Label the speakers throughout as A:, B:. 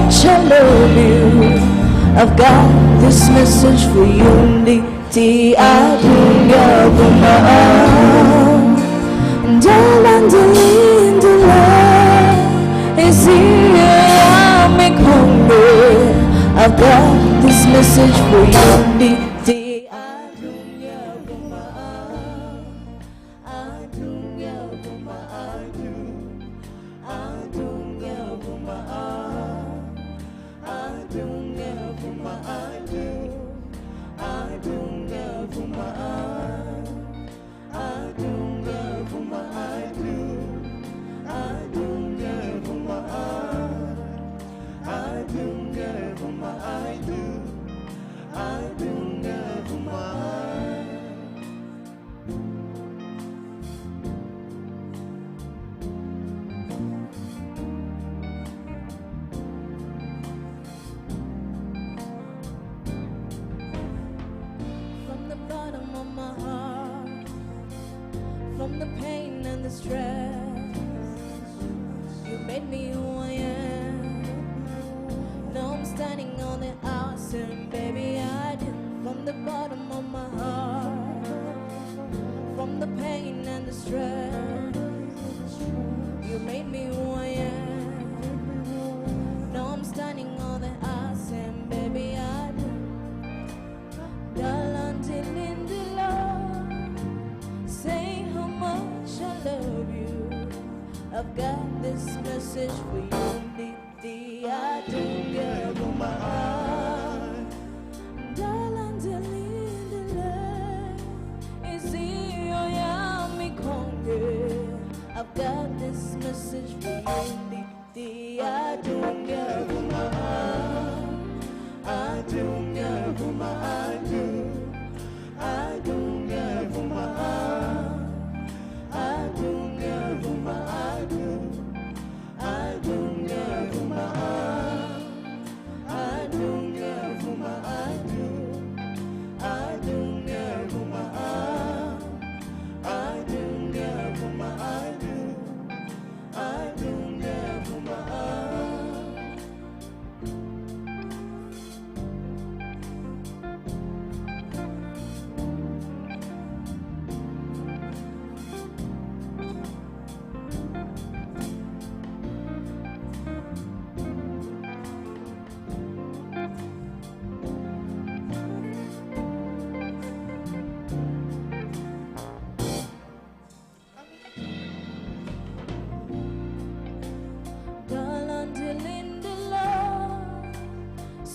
A: much I love you. I've got this message for you. Di adunya buma'am dalam dilindungan Isiya make hungry. I've got this message for you. Di adunya buma'am adunya buma'am adunya buma'am adunya buma'am Adunga Buma'an, Adunga Buma'an, Adunga Buma'an, Adunga Buma'an, Adunga Buma'an. From the pain and the stress, you made me who I am. Now I'm standing on the outside, baby, I did. From the bottom of my heart, from the pain and the stress, you made me who I am. Now I'm standing on the outside, baby, I did. Say how much I love you. I've got this message for you. Di adunya buma'an dalam dilindungan Isiyo yami kongge. I've got this message for you. Di adunya buma'an adunya buma'an adunya buma'an adunya buma'an adunya buma'an adunya buma'an adunya buma'an adunya buma'an adunya buma'an.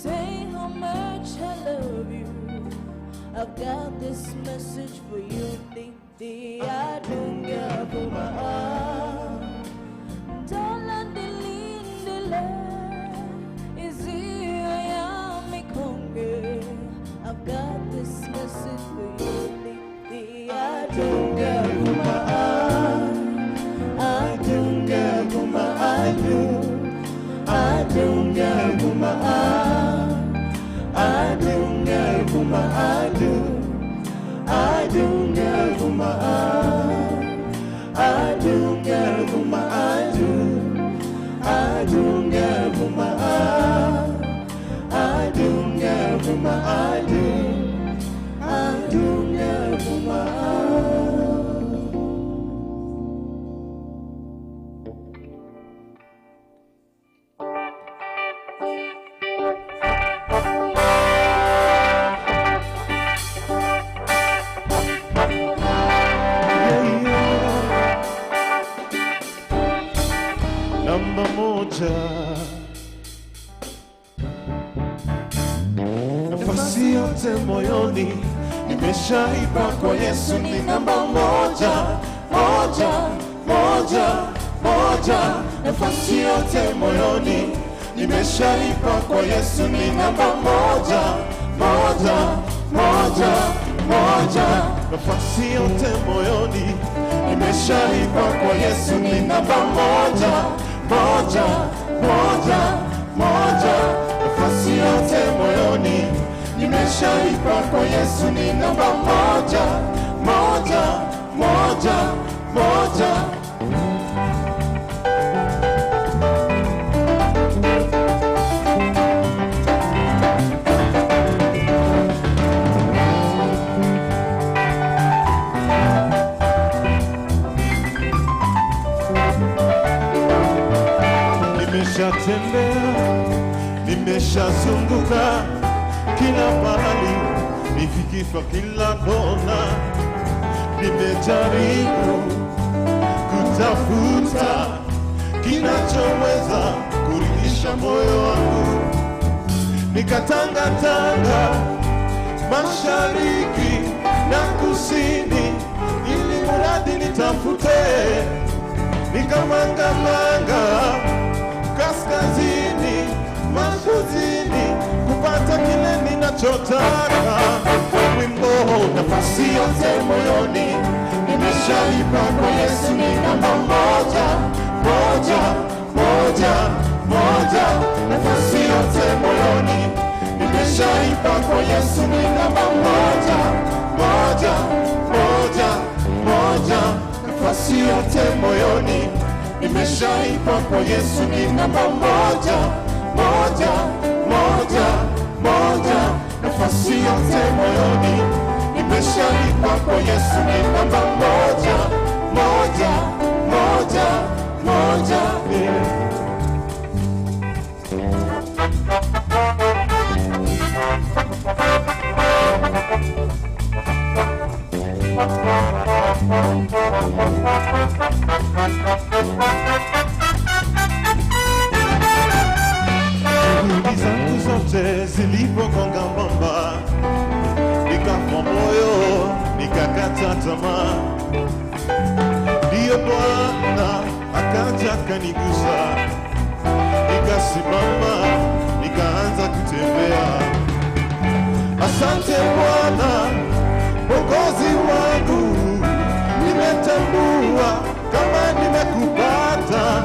A: Say how much I love you. I've got this message for you. Di adunya buma'an dalam dilindungan Isiyo yami kongge. I've got this message for you. Di adunya buma'an adunya buma'an adunya buma'an adunya buma'an adunya buma'an adunya buma'an adunya buma'an adunya buma'an adunya buma'an.
B: Namba moja, nafasi yote moyoni nimeshaipa kwa Yesu. Ni namba moja, moja, moja, moja. Nafasi yote moyoni nimeshaipa kwa Yesu. Ni namba moja, moja, moja, moja. Nafasi yote moyoni nimeshaipa kwa Yesu. Ni namba moja, moja, moja, moja. Nafasi yote moyoni nimeshaipa kwa Yesu. Ni namba moja, moja, moja, moja. nimeshatembea, nimeshazunguka kila mahali, nikifa kila kona, nimejaribu kutafuta kinachoweza kuridhisha moyo wangu, nikatangatanga mashariki na kusini, ili muradi nitafute, nikamangamanga kaskazini magharibi, kupata kile ninachotaka. Wimbo nafasi yote moyoni nimeshaipa kwa Yesu, ni namba moja, moja, moja, moja. Nafasi yote moyoni nimeshaipa kwa Yesu, ni namba moja, moja, moja, moja. Nafasi yote moyoni nimeshaipa kwa Yesu, ni namba moja, moja, moja, moja. Nafasi yote moyoni nimeshaipa kwa Yesu, ni namba moja, moja, moja, moja. Juhudi zangu zote zilipogonga mwamba, nikafa moyo, nikakata tamaa, ndiyo Bwana akaja kanigusa, nikasimama, nikaanza kutembea. Asante Bwana Mwokozi wangu, nimetambua kama nimekupata.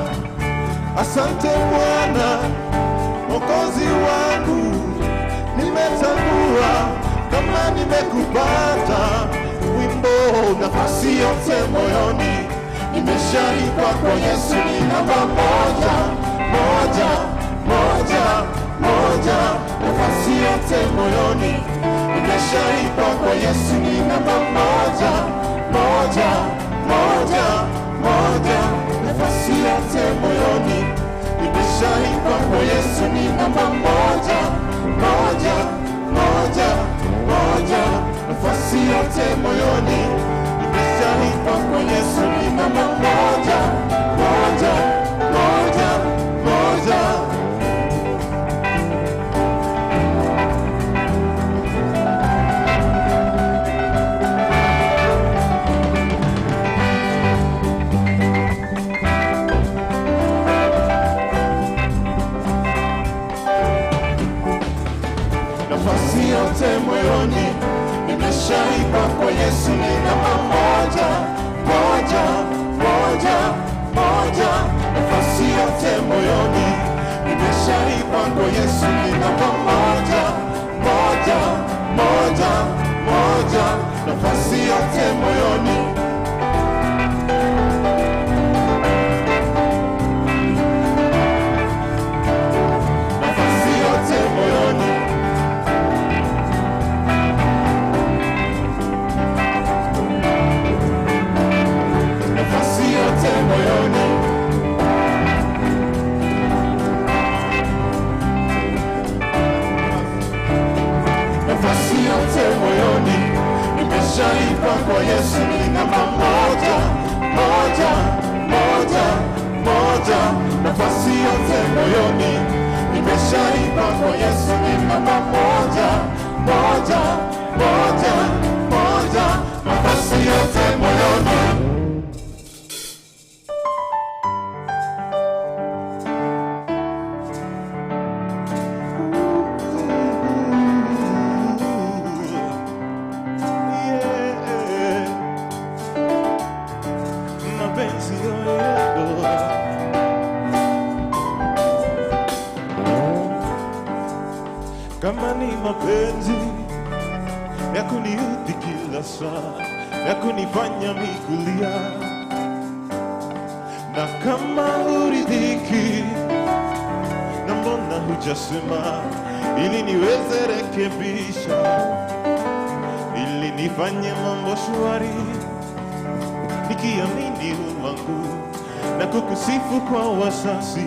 B: Asante Bwana Mwokozi wangu, nimetambua kama nimekupata. Wimbo nafasi yote moyoni nimeshaipa kwa Yesu, ni namba moja, moja, moja, moja. Nafasi yote moyoni nimeshaipa kwa Yesu, ni namba moja, moja, moja, moja. Nafasi yote moyoni nimeshaipa kwa Yesu, ni namba moja, moja, moja, moja. Nafasi yote moyoni nimeshaipa kwa Yesu, ni namba moja, moja, moja, moja. Nafasi yote moyoni nimeshaipa kwa Yesu, ni namba moja, moja, moja, moja. Nafasi yote moyoni nimeshaipa kwa Yesu, ni namba moja, moja, moja, moja. Nafasi yote moyoni nimeshaipa kwa Yesu, ni namba moja, moja, moja, moja. Nafasi yote moyoni nimeshaipa kwa Yesu, ni namba moja, moja, moja, moja. Nafasi yote moyoni kama ni mapenzi ya kuniudhi kila saa, ya kunifanya mikulia, na kama uridhiki, na mbona hujasema ili niweze rekebisha, ili nifanye mambo shwari, nikiamini umangu na kukusifu kwa wasasi.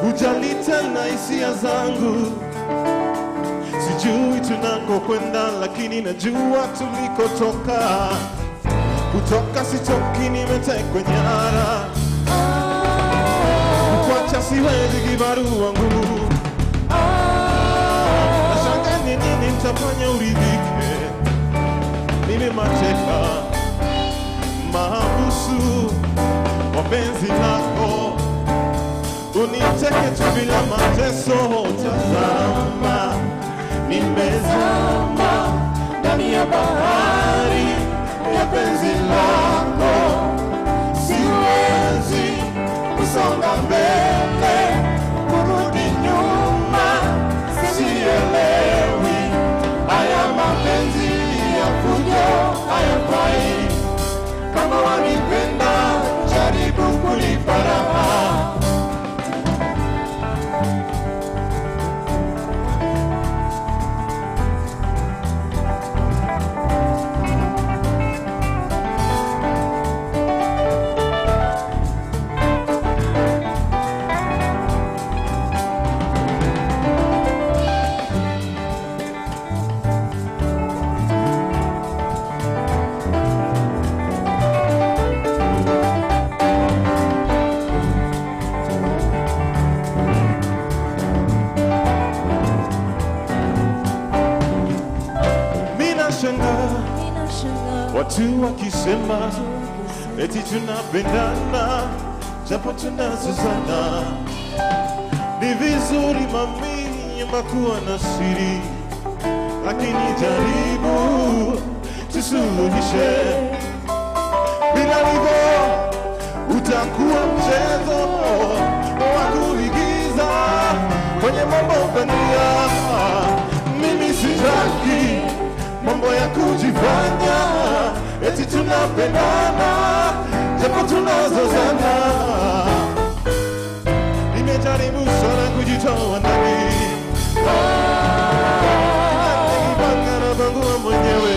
B: hujali tena hisia zangu. Sijui tunakokwenda, lakini najua tulikotoka. Kutoka sitoki, nimetekwa nyara. Kukuacha siwezi, kibarua ngumu. Nashangaa ni nini nitafanya uridhike. Mimi mateka, mahabusu wa penzi lako. Uniteke tu bila mateso. Tazama, nimezama ndani ya bahari ya penzi lako. Siwezi kusonga mbele, kurudi nyuma. Sielewi haya mapenzi ya fujo hayafai. Kama wanipenda, jaribu kunipa raha. Watu wakisema eti tunapendana, japo tunazozana. Ni vizuri mami kuwa na siri, lakini jaribu tusuluhishe. Bila hivyo utakuwa mchezo wa kuigiza kwenye mambo bandia. Mimi sitaki mambo ya kujifanya eti tunapendana, japo tunazozana. Nimejaribu sana kujitoa ndani, nikipanga na bangua mwenyewe.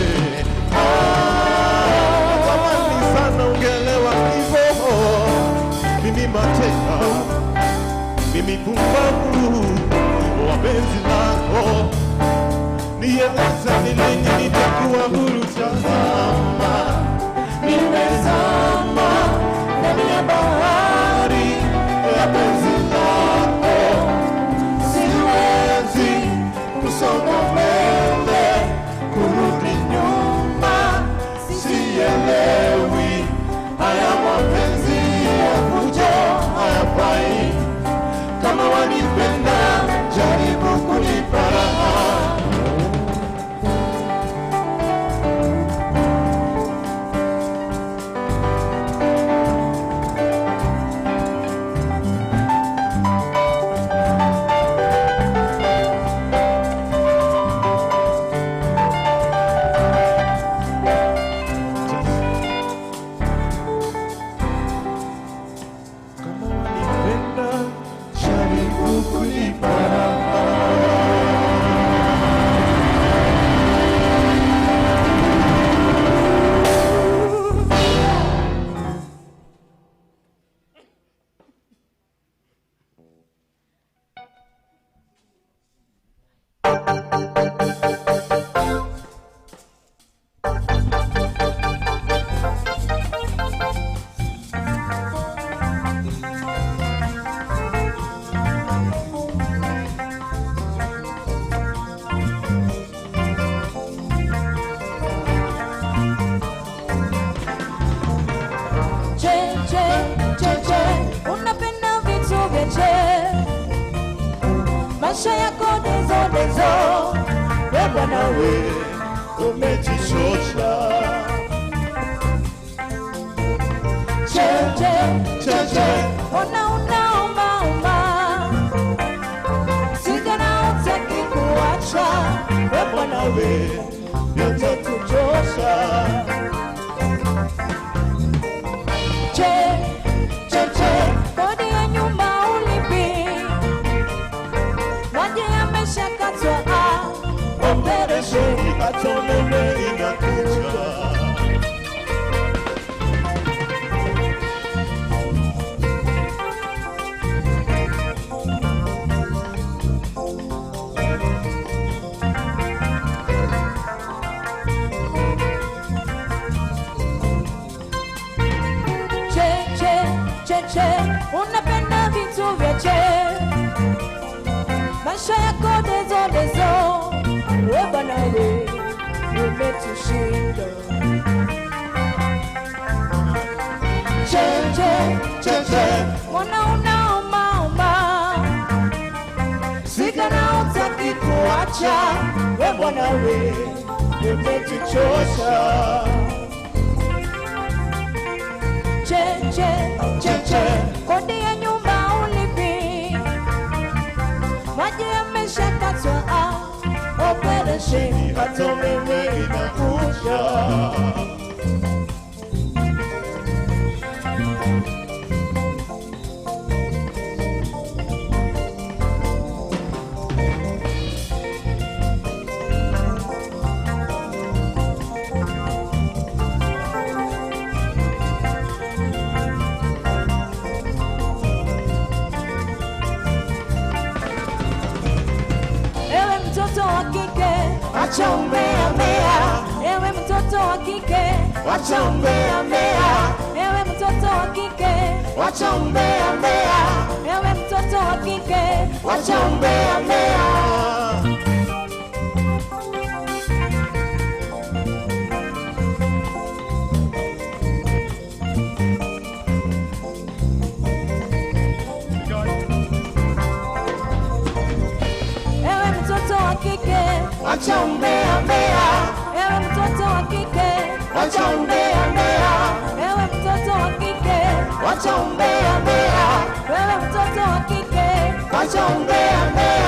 B: Natamani sana ungelewa hivyo. Mimi mateka, mimi pumbavu wa penzi lako. Nieleza ni lini nitakuwa huru. Tazama, nimezama ndani ya bahari ya penzi lako. Siwezi kusonga mbele, kurudi nyuma. Sielewi haya mapenzi ya fujo hayafai. Kama wanipenda, jaribu kunipa raha.
A: Maisha yako dezo, we bwana we
B: umejichosha.
A: Che, unauma. Sigara utaki kuacha, we bwana we yote kuchosha. Che, kodi ya nyumba ulipi, maji yameshakatwa,
B: operesheni atomeme inakuja.
A: tuviache maisha yako dezo, we Bwana we umetushinda. Cheche mwana unaomaoma, sigana utaki kuacha, we Bwana we umetuchosha. Cheche kodi ya nyumba ulipi, maji yameshakatwa, operesheni hata umeme inakuja. Wacha umbea mea, ewe mtoto wa kike. Wacha umbea mea, ewe mtoto wa kike. Wacha umbea mea, ewe mtoto wa kike. Wacha umbea mea. Wacha umbea mea, ewe mtoto wa kike. Wacha umbea mea, ewe mtoto wa kike. Wacha umbea mea, ewe mtoto wa kike. Wacha umbea mea.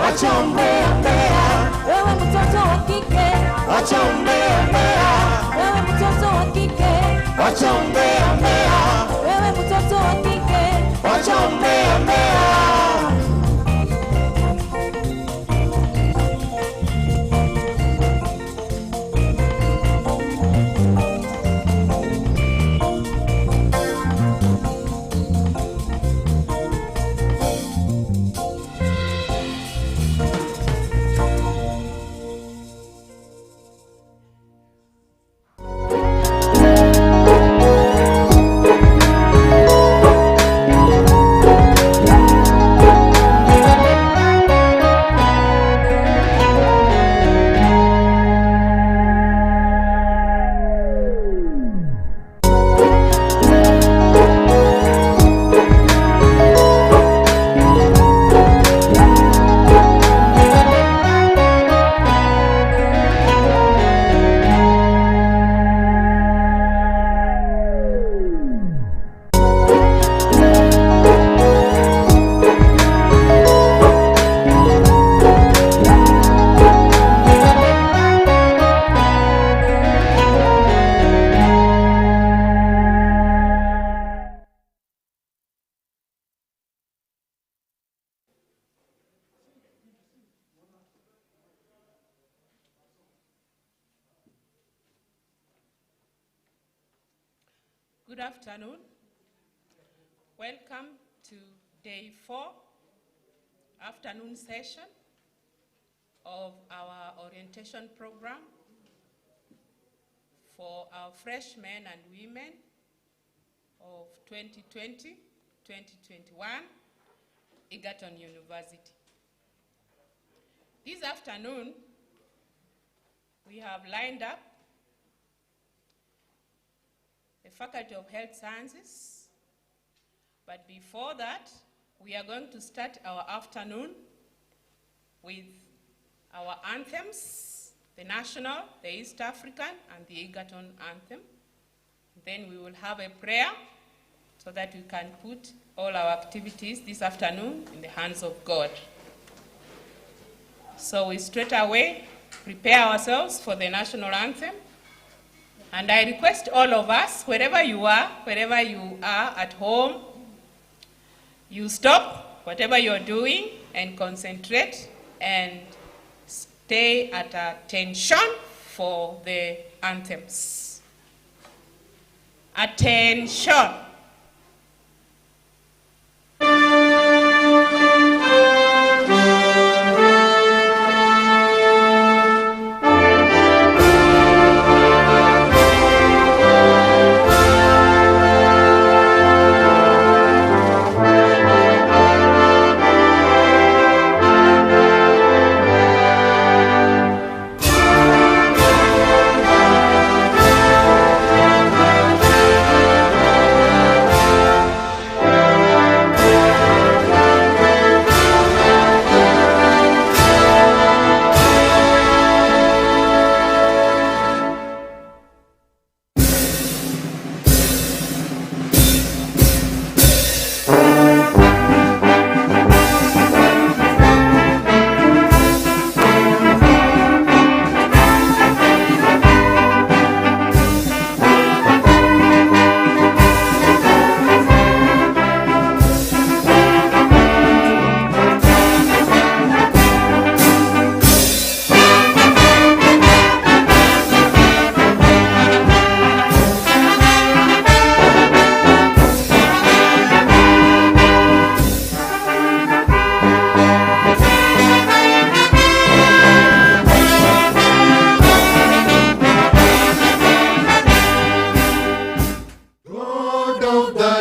A: Wacha umbea mea, ewe mtoto wa kike. Wacha umbea mea, ewe mtoto wa kike. Wacha umbea mea, ewe mtoto wa kike. Wacha umbea mea.
C: Good afternoon. Welcome to day 4, afternoon session of our orientation program for our freshmen and women of 2020-2021, Egerton University. This afternoon, we have lined up the Faculty of Health Sciences. But before that, we are going to start our afternoon with our anthems, the national, the East African, and the Egerton anthem. Then we will have a prayer so that we can put all our activities this afternoon in the hands of God. So we straight away prepare ourselves for the national anthem. And I request all of us, wherever you are at home, you stop whatever you're doing and concentrate and stay at attention for the anthems. Attention.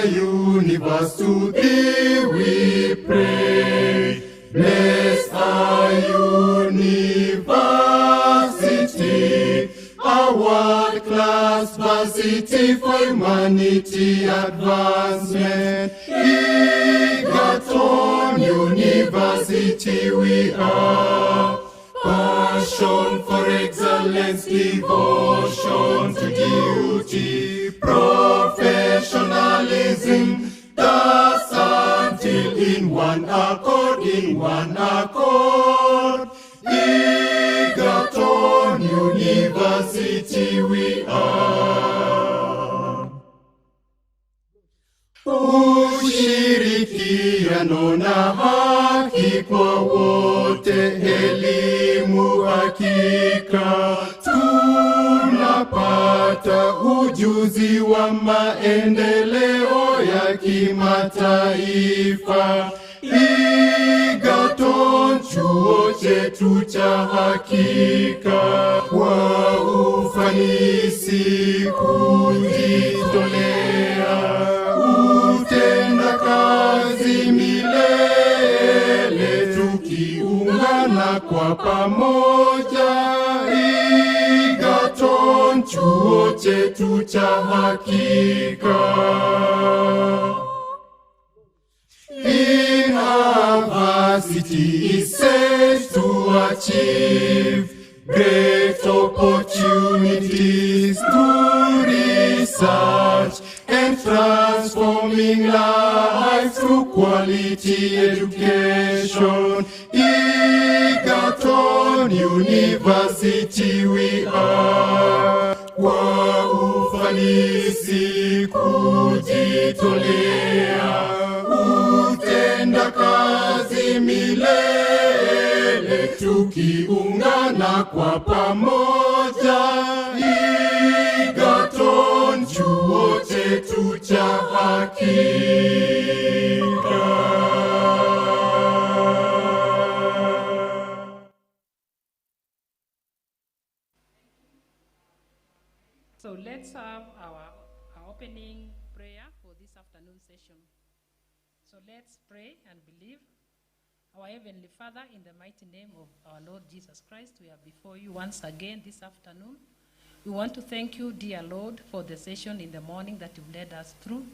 B: universe, to thee we pray. Bless our university, a world-class varsity for humanity advancement. Egerton University we are. Passion for excellence, devotion to duty, professionalism, thus until in one accord, Egerton University we are. Ushirikiano na haki kwa wote, elimu hakika, tunapata ujuzi wa maendeleo ya kimataifa. Egerton chuo chetu cha hakika, kwa ufanisi kujitolea, utenda kazi milele, tukiungana kwa pamoja. Egerton chuo chetu cha hakika. In our varsity is set to achieve great opportunities to research and transforming lives through quality education. Egerton University we are. Kwa ufanisi kujitolea, utenda kazi milele, tukiungana kwa pamoja. Egerton chuo chetu cha hakika.
C: So let's have our opening prayer for this afternoon session. So let's pray and believe. Our Heavenly Father, in the mighty name of our Lord Jesus Christ, we are before you once again this afternoon. We want to thank you, dear Lord, for the session in the morning that you've led us through.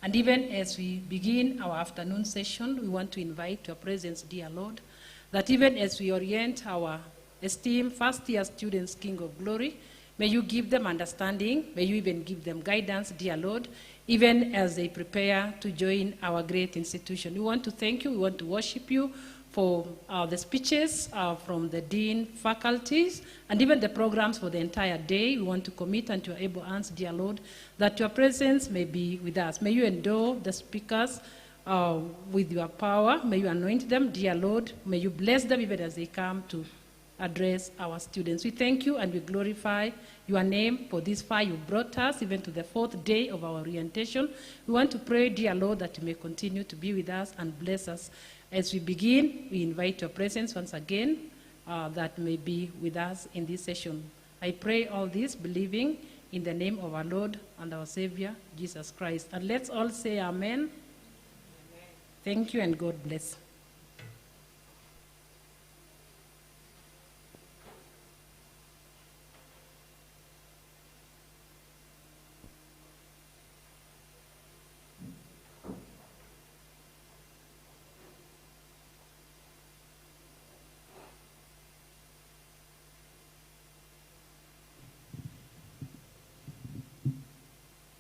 C: And even as we begin our afternoon session, we want to invite your presence, dear Lord, that even as we orient our esteemed first-year students, King of Glory, may you give them understanding, may you even give them guidance, dear Lord, even as they prepare to join our great institution. We want to thank you, we want to worship you
D: for the speeches from the dean, faculties, and even the programs for the entire day. We want to commit unto your able hands, dear Lord, that your presence may be with us. May you endow the speakers with your power. May you anoint them, dear Lord. May you bless them even as they come to address our students. We thank you and we glorify your name for this far you brought us, even to the 4th day of our orientation. We want to pray, dear Lord, that you may continue to be with us and bless us. As we begin, we invite your presence once again that may be with us in this session. I pray all this believing in the name of our Lord and our Savior, Jesus Christ. And let's all say amen. Amen. Thank you and God bless.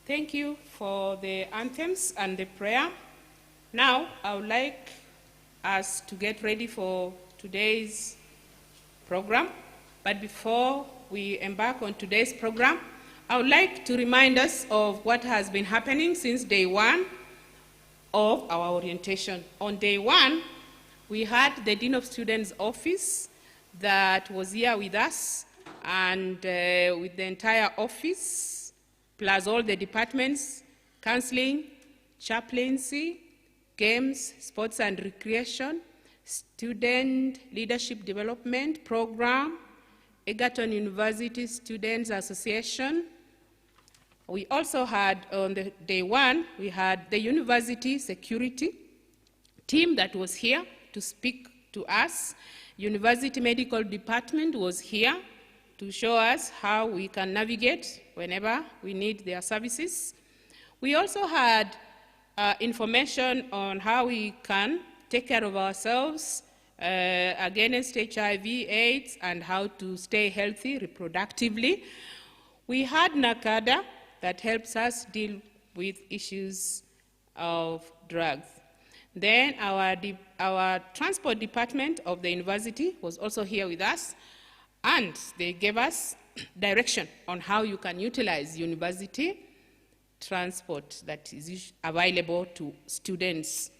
C: Thank you for the anthems and the prayer. Now, I would like us to get ready for today's program. But before we embark on today's program, I would like to remind us of what has been happening since day one of our orientation. On day one, we had the Dean of Students' office that was here with us, and with the entire office, plus all the departments, counseling, chaplaincy, games, sports and recreation, student leadership development program, Egerton University Students Association. We also had, on the day one, we had the university security team that was here to speak to us. University medical department was here to show us how we can navigate whenever we need their services. We also had information on how we can take care of ourselves against HIV, AIDS, and how to stay healthy reproductively. We had NACADA that helps us deal with issues of drugs. Then our transport department of the university was also here with us, and they gave us direction on how you can utilize university transport that is available to students.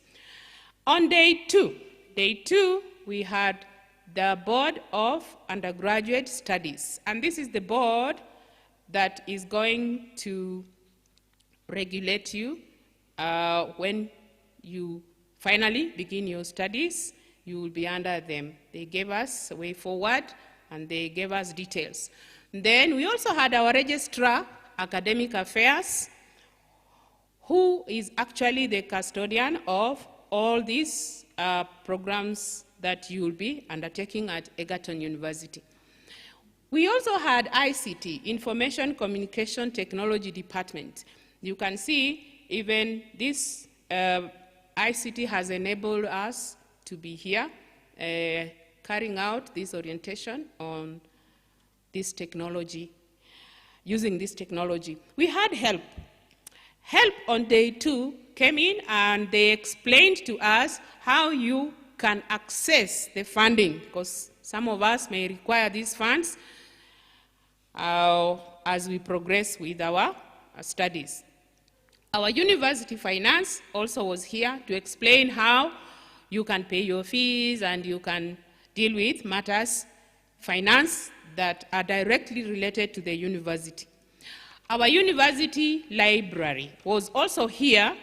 C: On day two, we had the Board of Undergraduate Studies, and this is the board that is going to regulate you when you finally begin your studies. You will be under them. They gave us a way forward, and they gave us details. Then we also had our registrar, academic affairs, who is actually the custodian of all these programs that you will be undertaking at Egerton University. We also had ICT, Information Communication Technology Department. You can see even this ICT has enabled us to be here carrying out this orientation on this technology, using this technology. We had help. Help on day two came in and they explained to us how you can access the funding, because some of us may require these funds as we progress with our studies. Our university finance also was here to explain how you can pay your fees and you can deal with matters, finance, that are directly related to the university. Our university library was also here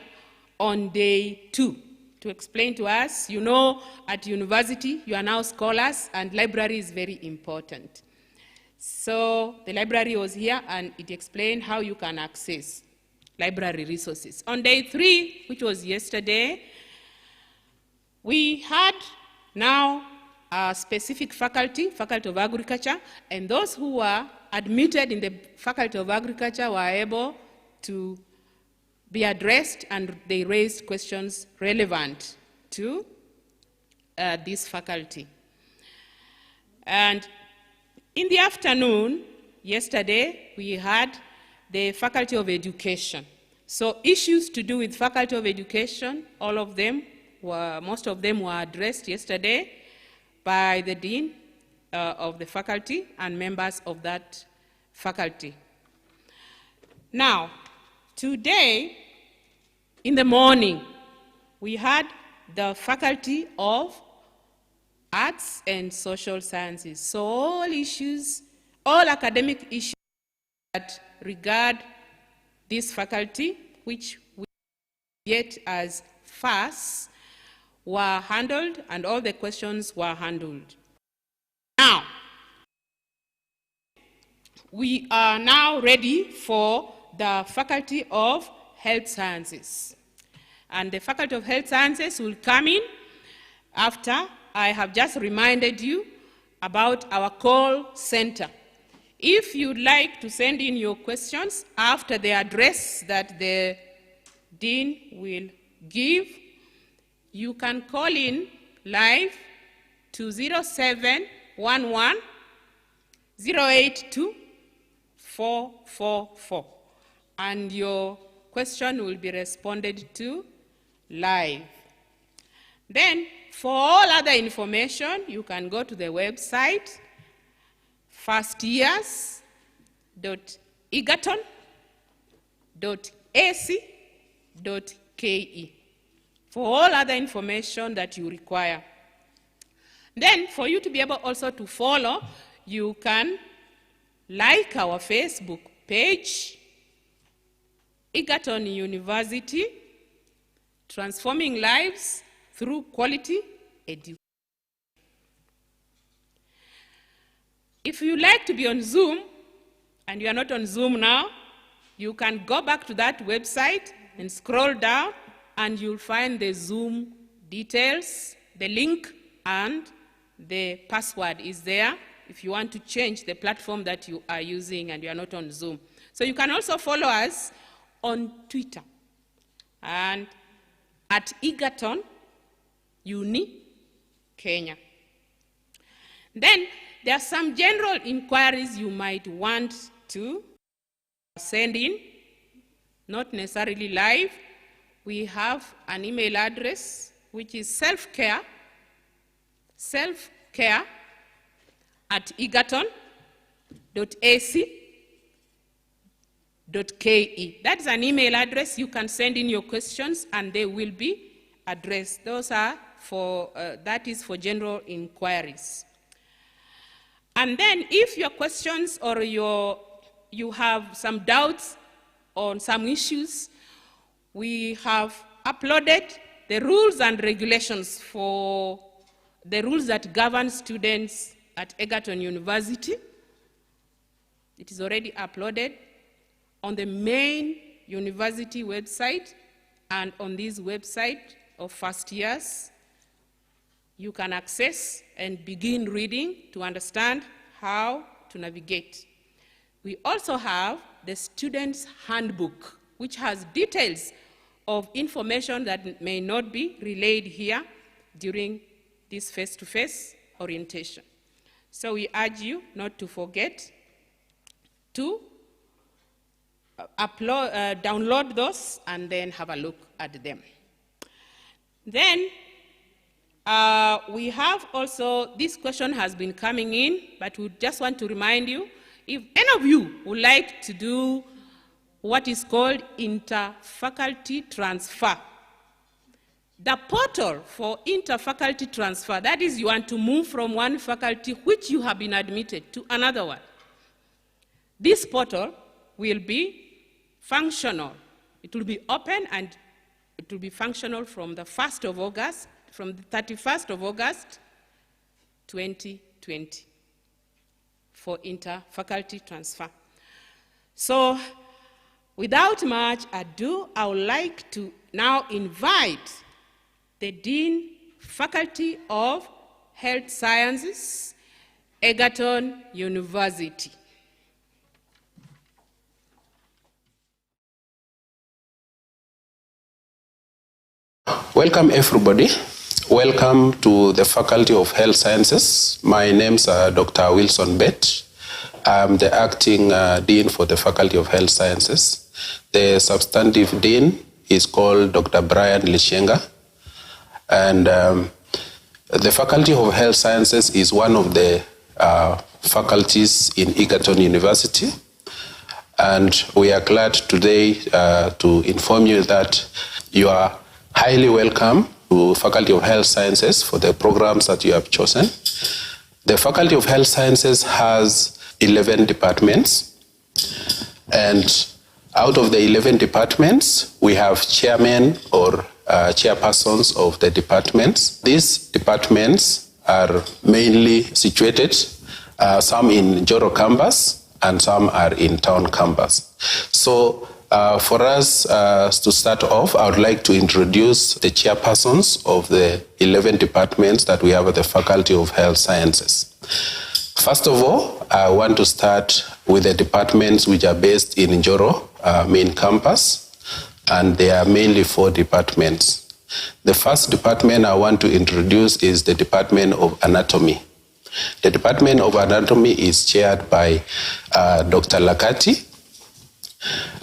C: on day two to explain to us, you know, at university you are now scholars and library is very important. So the library was here and it explained how you can access library resources. On day three, which was yesterday, we had now a specific faculty of agriculture, and those who were admitted in the faculty of agriculture were able to be addressed, and they raised questions relevant to this faculty. And in the afternoon, yesterday, we had the Faculty of Education. So issues to do with Faculty of Education, all of them most of them were addressed yesterday by the Dean of the faculty and members of that faculty. Now, today, in the morning, we had the Faculty of Arts and Social Sciences. So all issues, all academic issues that regard this faculty, which we get as FAS, were handled, and all the questions were handled. Now, we are now ready for the Faculty of Health Sciences. And the Faculty of Health Sciences will come in after I have just reminded you about our call center. If you'd like to send in your questions after the address that the Dean will give, you can call in live to 0711 082 444, and your question will be responded to live. Then, for all other information, you can go to the website firstyears.egerton.ac.ke for all other information that you require. Then, for you to be able also to follow, you can like our Facebook page, Egerton University, Transforming Lives Through Quality Education. If you like to be on Zoom, and you are not on Zoom now, you can go back to that website and scroll down, and you'll find the Zoom details, the link, and the password is there if you want to change the platform that you are using and you are not on Zoom. So you can also follow us on Twitter and at Egerton Uni Kenya. Then there are some general inquiries you might want to send in, not necessarily live. We have an email address which is selfcare@egerton.ac.ke. That's an email address. You can send in your questions and they will be addressed. Those are for, that is for general inquiries. And then if your questions or you have some doubts on some issues, we have uploaded the rules and regulations for the rules that govern students at Egerton University. It is already uploaded on the main university website and on this website of first years. You can access and begin reading to understand how to navigate. We also have the student's handbook, which has details of information that may not be relayed here during this face-to-face orientation. So we urge you not to forget to download those and then have a look at them. Then we have also, this question has been coming in, but we just want to remind you, if any of you would like to do what is called inter-faculty transfer, the portal for inter-faculty transfer, that is, you want to move from one faculty which you have been admitted to another one. This portal will be functional. It will be open and it will be functional from the 1st of August, from the 31st of August, 2020 for inter-faculty transfer. So, without much ado, I would like to now invite the Dean, Faculty of Health Sciences, Egerton University.
E: Welcome everybody. Welcome to the Faculty of Health Sciences. My name is Dr. Wilson Bett. I'm the acting Dean for the Faculty of Health Sciences. The substantive Dean is called Dr. Brian Lishenga. And the Faculty of Health Sciences is one of the faculties in Egerton University. And we are glad today to inform you that you are highly welcome to Faculty of Health Sciences for the programs that you have chosen. The Faculty of Health Sciences has 11 departments, and out of the 11 departments, we have chairmen or chairpersons of the departments. These departments are mainly situated, some in Joro campus and some are in town campus. So for us to start off, I would like to introduce the chairpersons of the 11 departments that we have at the Faculty of Health Sciences. First of all, I want to start with the departments which are based in Njoro main campus, and there are mainly 4 departments. The first department I want to introduce is the Department of Anatomy. The Department of Anatomy is chaired by Dr. Lakati,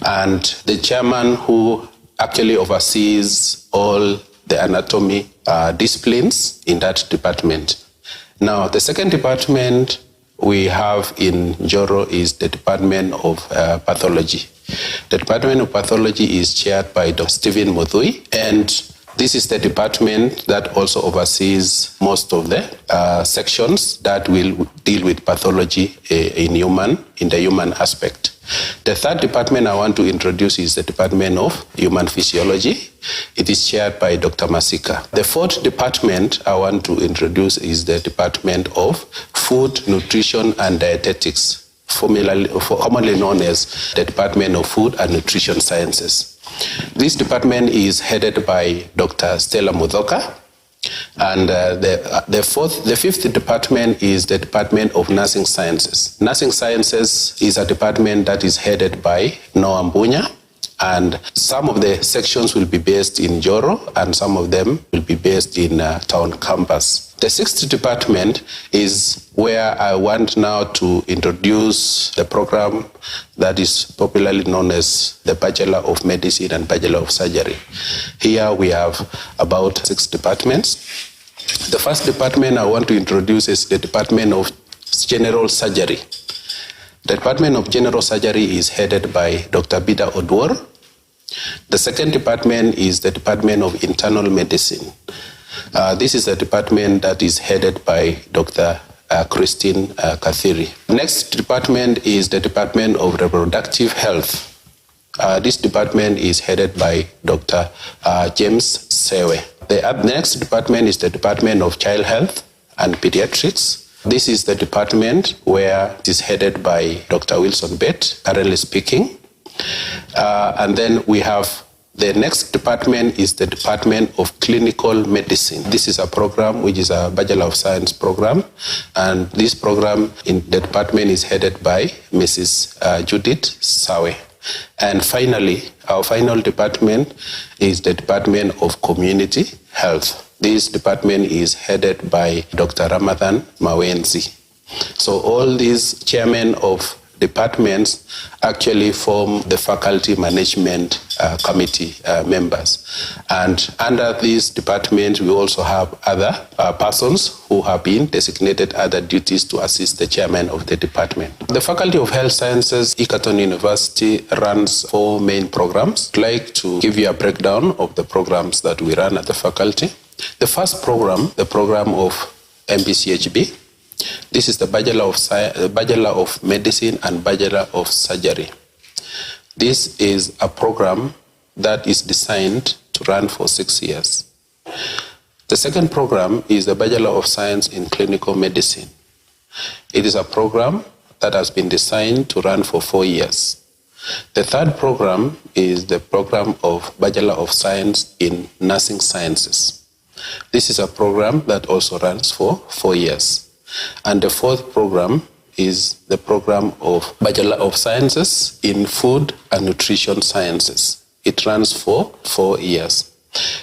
E: and the chairman who actually oversees all the anatomy disciplines in that department. Now, the second department we have in Joro is the Department of Pathology. The Department of Pathology is chaired by Dr. Stephen Muthui, and this is the department that also oversees most of the sections that will deal with pathology in the human aspect. The third department I want to introduce is the Department of Human Physiology. It is chaired by Dr. Masika. The fourth department I want to introduce is the Department of Food, Nutrition and Dietetics, commonly known as the Department of Food and Nutrition Sciences. This department is headed by Dr. Stella Mudhoka. And the fifth department is the Department of Nursing Sciences. Nursing Sciences is a department that is headed by Noah Mbunya, and some of the sections will be based in Joro and some of them will be based in town campus. The sixth department is where I want now to introduce the program that is popularly known as the Bachelor of Medicine and Bachelor of Surgery. Here we have about 6 departments. The first department I want to introduce is the Department of General Surgery. The Department of General Surgery is headed by Dr. Bida Odwor. The second department is the Department of Internal Medicine. This is a department that is headed by Dr. Christine Kathiri. Next department is the Department of Reproductive Health. This department is headed by Dr. James Sewe. The next department is the Department of Child Health and Pediatrics. This is the department where it is headed by Dr. Wilson Bett, currently speaking. And then we have the next department is the Department of Clinical Medicine. This is a program which is a Bachelor of Science program, and this program in the department is headed by Mrs. Judith Sawe. And finally, our final department is the Department of Community Health. This department is headed by Dr. Ramadhan Mawenzi. So all these chairmen of departments actually form the faculty management committee members. And under these departments, we also have other persons who have been designated other duties to assist the chairman of the department. The Faculty of Health Sciences, Egerton University, runs 4 main programs. I'd like to give you a breakdown of the programs that we run at the faculty. The first program, the program of MPCHB, this is the Bachelor of Medicine and Bachelor of Surgery. This is a program that is designed to run for 6 years. The second program is the Bachelor of Science in Clinical Medicine. It is a program that has been designed to run for 4 years. The third program is the program of Bachelor of Science in Nursing Sciences. This is a program that also runs for 4 years. And the fourth program is the program of Bachelor of Sciences in Food and Nutrition Sciences. It runs for 4 years.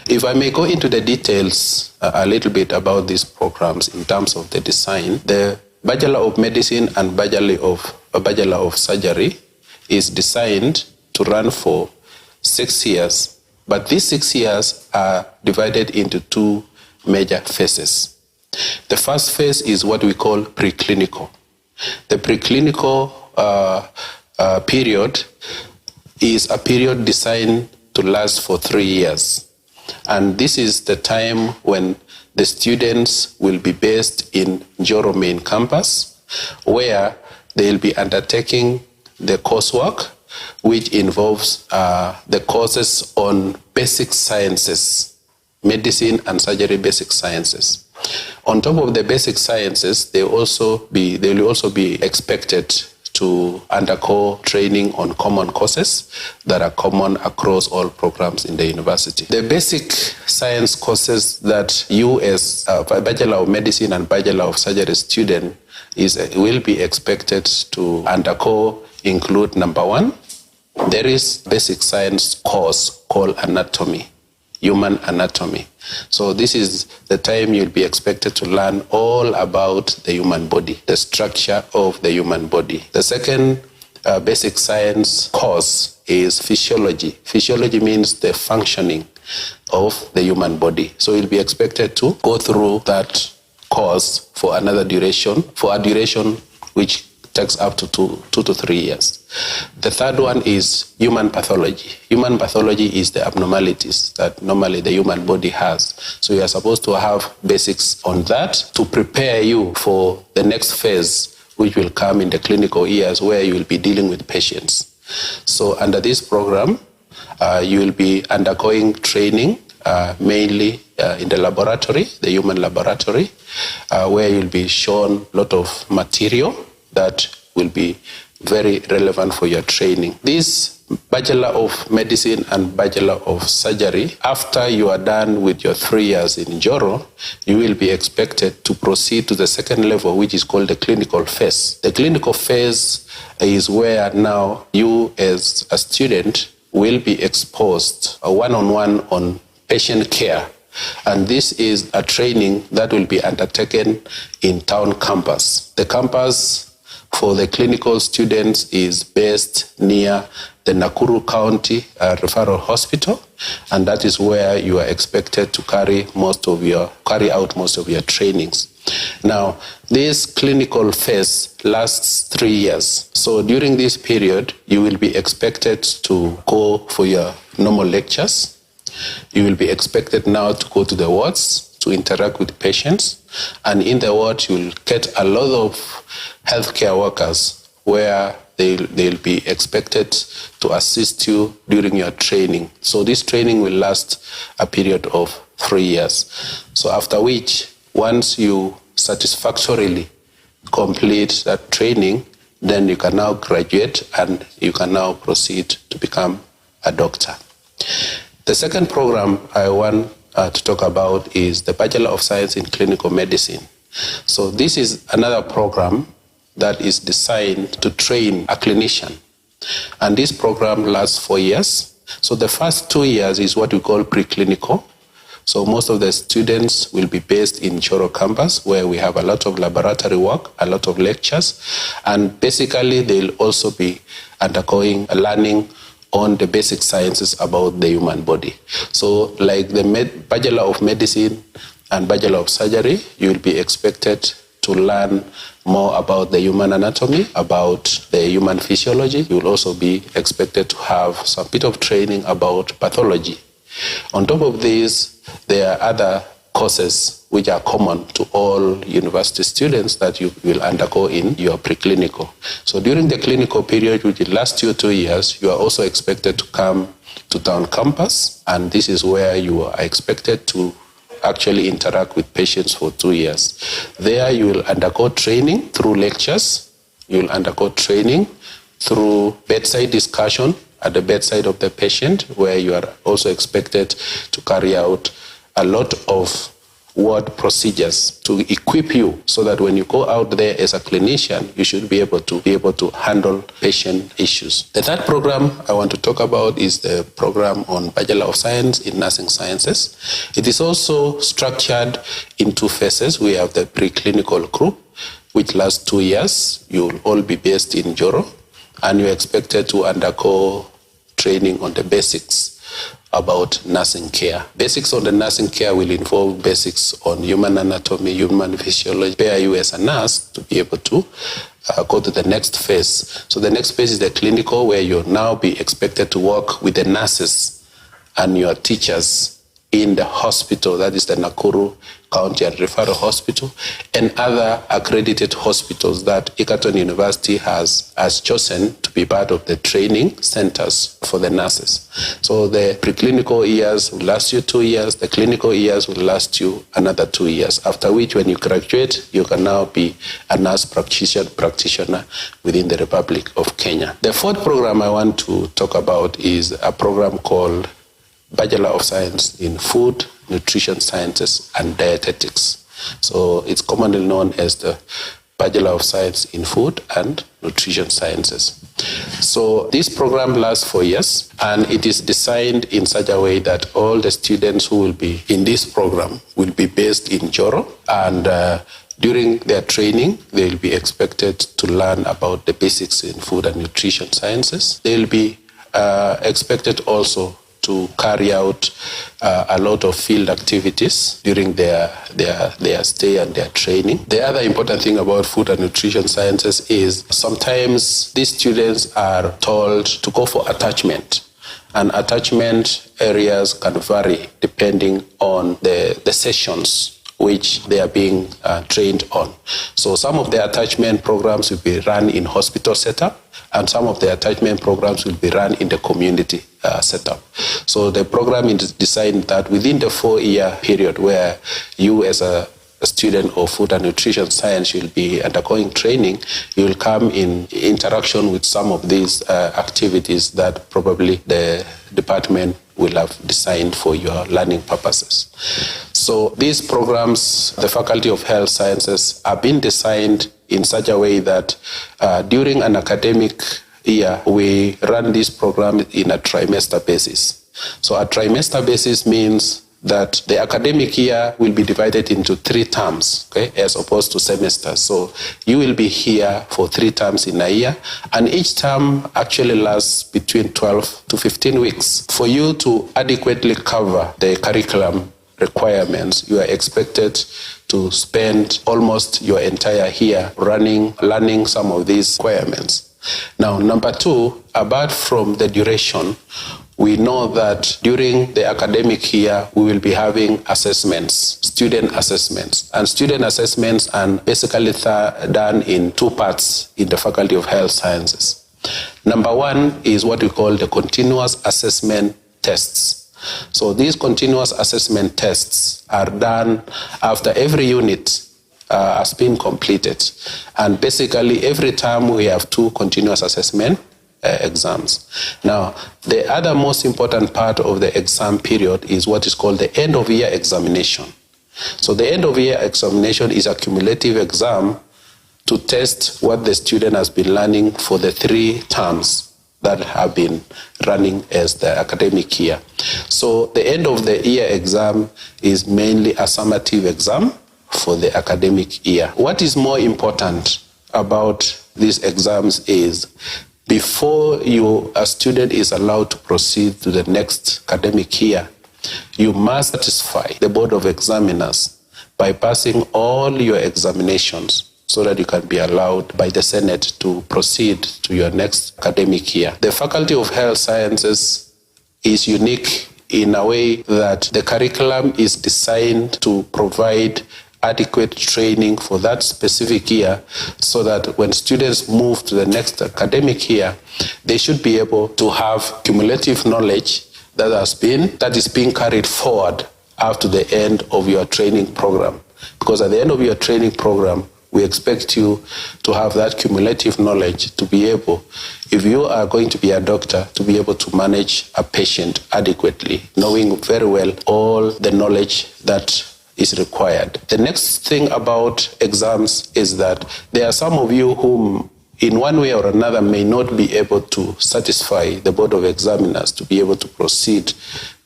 E: If I may go into the details a little bit about these programs in terms of the design, the Bachelor of Medicine and Bachelor of Surgery is designed to run for 6 years. But these 6 years are divided into 2 major phases. The first phase is what we call preclinical. The preclinical period is a period designed to last for 3 years. And this is the time when the students will be based in Njoro main campus, where they'll be undertaking the coursework, which involves the courses on basic sciences, medicine and surgery basic sciences. On top of the basic sciences, they will also be expected to undergo training on common courses that are common across all programs in the university. The basic science courses that you as a Bachelor of Medicine and Bachelor of Surgery student will be expected to undergo include, number one, there is basic science course called anatomy, human anatomy. So this is the time you'll be expected to learn all about the human body, the structure of the human body. The second basic science course is physiology. Physiology means the functioning of the human body. So you'll be expected to go through that course for a duration which takes up to 2 to 3 years. The third one is human pathology. Human pathology is the abnormalities that normally the human body has. So you are supposed to have basics on that to prepare you for the next phase, which will come in the clinical years where you will be dealing with patients. So under this program, you will be undergoing training mainly in the laboratory, the human laboratory, where you'll be shown a lot of material that will be very relevant for your training. This Bachelor of Medicine and Bachelor of Surgery, after you are done with your 3 years in Njoro, you will be expected to proceed to the second level, which is called the clinical phase. The clinical phase is where now you as a student will be exposed one-on-one on patient care. And this is a training that will be undertaken in town campus. The campus for the clinical students is based near the Nakuru County Referral Hospital, and that is where you are expected to carry out most of your trainings. Now, this clinical phase lasts 3 years. So during this period, you will be expected to go for your normal lectures. You will be expected now to go to the wards to interact with patients. And in the ward, you'll get a lot of healthcare workers where they'll be expected to assist you during your training. So this training will last a period of 3 years. So after which, once you satisfactorily complete that training, then you can now graduate and you can now proceed to become a doctor. The second program I want to talk about is the Bachelor of Science in Clinical Medicine. So this is another program that is designed to train a clinician. And this program lasts 4 years. So the first 2 years is what we call preclinical. So most of the students will be based in Njoro campus, where we have a lot of laboratory work, a lot of lectures, and basically they'll also be undergoing learning on the basic sciences about the human body. So like the Bachelor of Medicine and Bachelor of Surgery, you will be expected to learn more about the human anatomy, about the human physiology. You will also be expected to have some bit of training about pathology. On top of this, there are other courses which are common to all university students that you will undergo in your preclinical. So during the clinical period, which will last you 2 years, you are also expected to come to town campus, and this is where you are expected to actually interact with patients for 2 years. There you will undergo training through lectures, you will undergo training through bedside discussion at the bedside of the patient, where you are also expected to carry out a lot of ward procedures to equip you so that when you go out there as a clinician, you should be able to handle patient issues. The third program I want to talk about is the program on Bachelor of Science in Nursing Sciences. It is also structured in 2 phases. We have the preclinical group, which lasts 2 years. You will all be based in Njoro, and you're expected to undergo training on the basics about nursing care. Basics on the nursing care will involve basics on human anatomy, human physiology, prepare you as a nurse to be able to go to the next phase. So the next phase is the clinical, where you'll now be expected to work with the nurses and your teachers in the hospital, that is the Nakuru County and Referral Hospital, and other accredited hospitals that Egerton University has chosen to be part of the training centers for the nurses. So the preclinical years will last you 2 years, the clinical years will last you another 2 years, after which when you graduate, you can now be a nurse practitioner within the Republic of Kenya. The fourth program I want to talk about is a program called Bachelor of Science in Food, Nutrition Sciences and Dietetics. So it's commonly known as the Bachelor of Science in Food and Nutrition Sciences. So this program lasts 4 years, and it is designed in such a way that all the students who will be in this program will be based in Joro, and during their training, they will be expected to learn about the basics in food and nutrition sciences. They will be expected also to carry out a lot of field activities during their stay and their training. The other important thing about food and nutrition sciences is sometimes these students are told to go for attachment, and attachment areas can vary depending on the sessions which they are being trained on. So some of the attachment programs will be run in hospital setup, and some of the attachment programs will be run in the community setup. So the program is designed that within the 4-year period where you as a student of food and nutrition science will be undergoing training, you will come in interaction with some of these activities that probably the department will have designed for your learning purposes. So these programs, the Faculty of Health Sciences, are being designed in such a way that during an academic year, we run this program in a trimester basis. So a trimester basis means that the academic year will be divided into 3 terms, okay, as opposed to semesters. So you will be here for 3 terms in a year, and each term actually lasts between 12 to 15 weeks. For you to adequately cover the curriculum requirements, you are expected to spend almost your entire year learning some of these requirements. Now, number 2, apart from the duration, we know that during the academic year, we will be having assessments, student assessments. And student assessments are basically done in 2 parts in the Faculty of Health Sciences. Number 1 is what we call the continuous assessment tests. So these continuous assessment tests are done after every unit has been completed. And basically every term we have 2 continuous assessment exams. Now, the other most important part of the exam period is what is called the end-of-year examination. So the end-of-year examination is a cumulative exam to test what the student has been learning for the 3 terms that have been running as the academic year. So the end-of-the-year exam is mainly a summative exam for the academic year. What is more important about these exams is before a student is allowed to proceed to the next academic year, you must satisfy the Board of Examiners by passing all your examinations so that you can be allowed by the Senate to proceed to your next academic year. The Faculty of Health Sciences is unique in a way that the curriculum is designed to provide adequate training for that specific year so that when students move to the next academic year, they should be able to have cumulative knowledge that is being carried forward after the end of your training program. Because at the end of your training program, we expect you to have that cumulative knowledge to be able, if you are going to be a doctor, to be able to manage a patient adequately, knowing very well all the knowledge that is required. The next thing about exams is that there are some of you whom in one way or another may not be able to satisfy the Board of Examiners to be able to proceed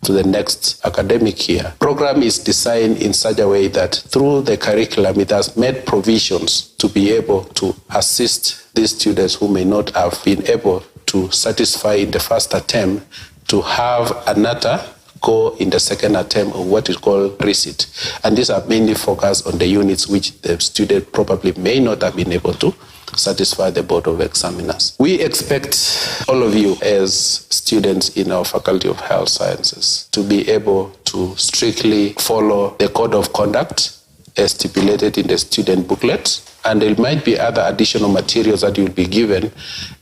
E: to the next academic year. The program is designed in such a way that through the curriculum it has made provisions to be able to assist these students who may not have been able to satisfy in the first attempt to have another go in the second attempt of what is called resit. And these are mainly focused on the units which the student probably may not have been able to satisfy the Board of Examiners. We expect all of you as students in our Faculty of Health Sciences to be able to strictly follow the Code of Conduct as stipulated in the student booklet, and there might be other additional materials that you'll be given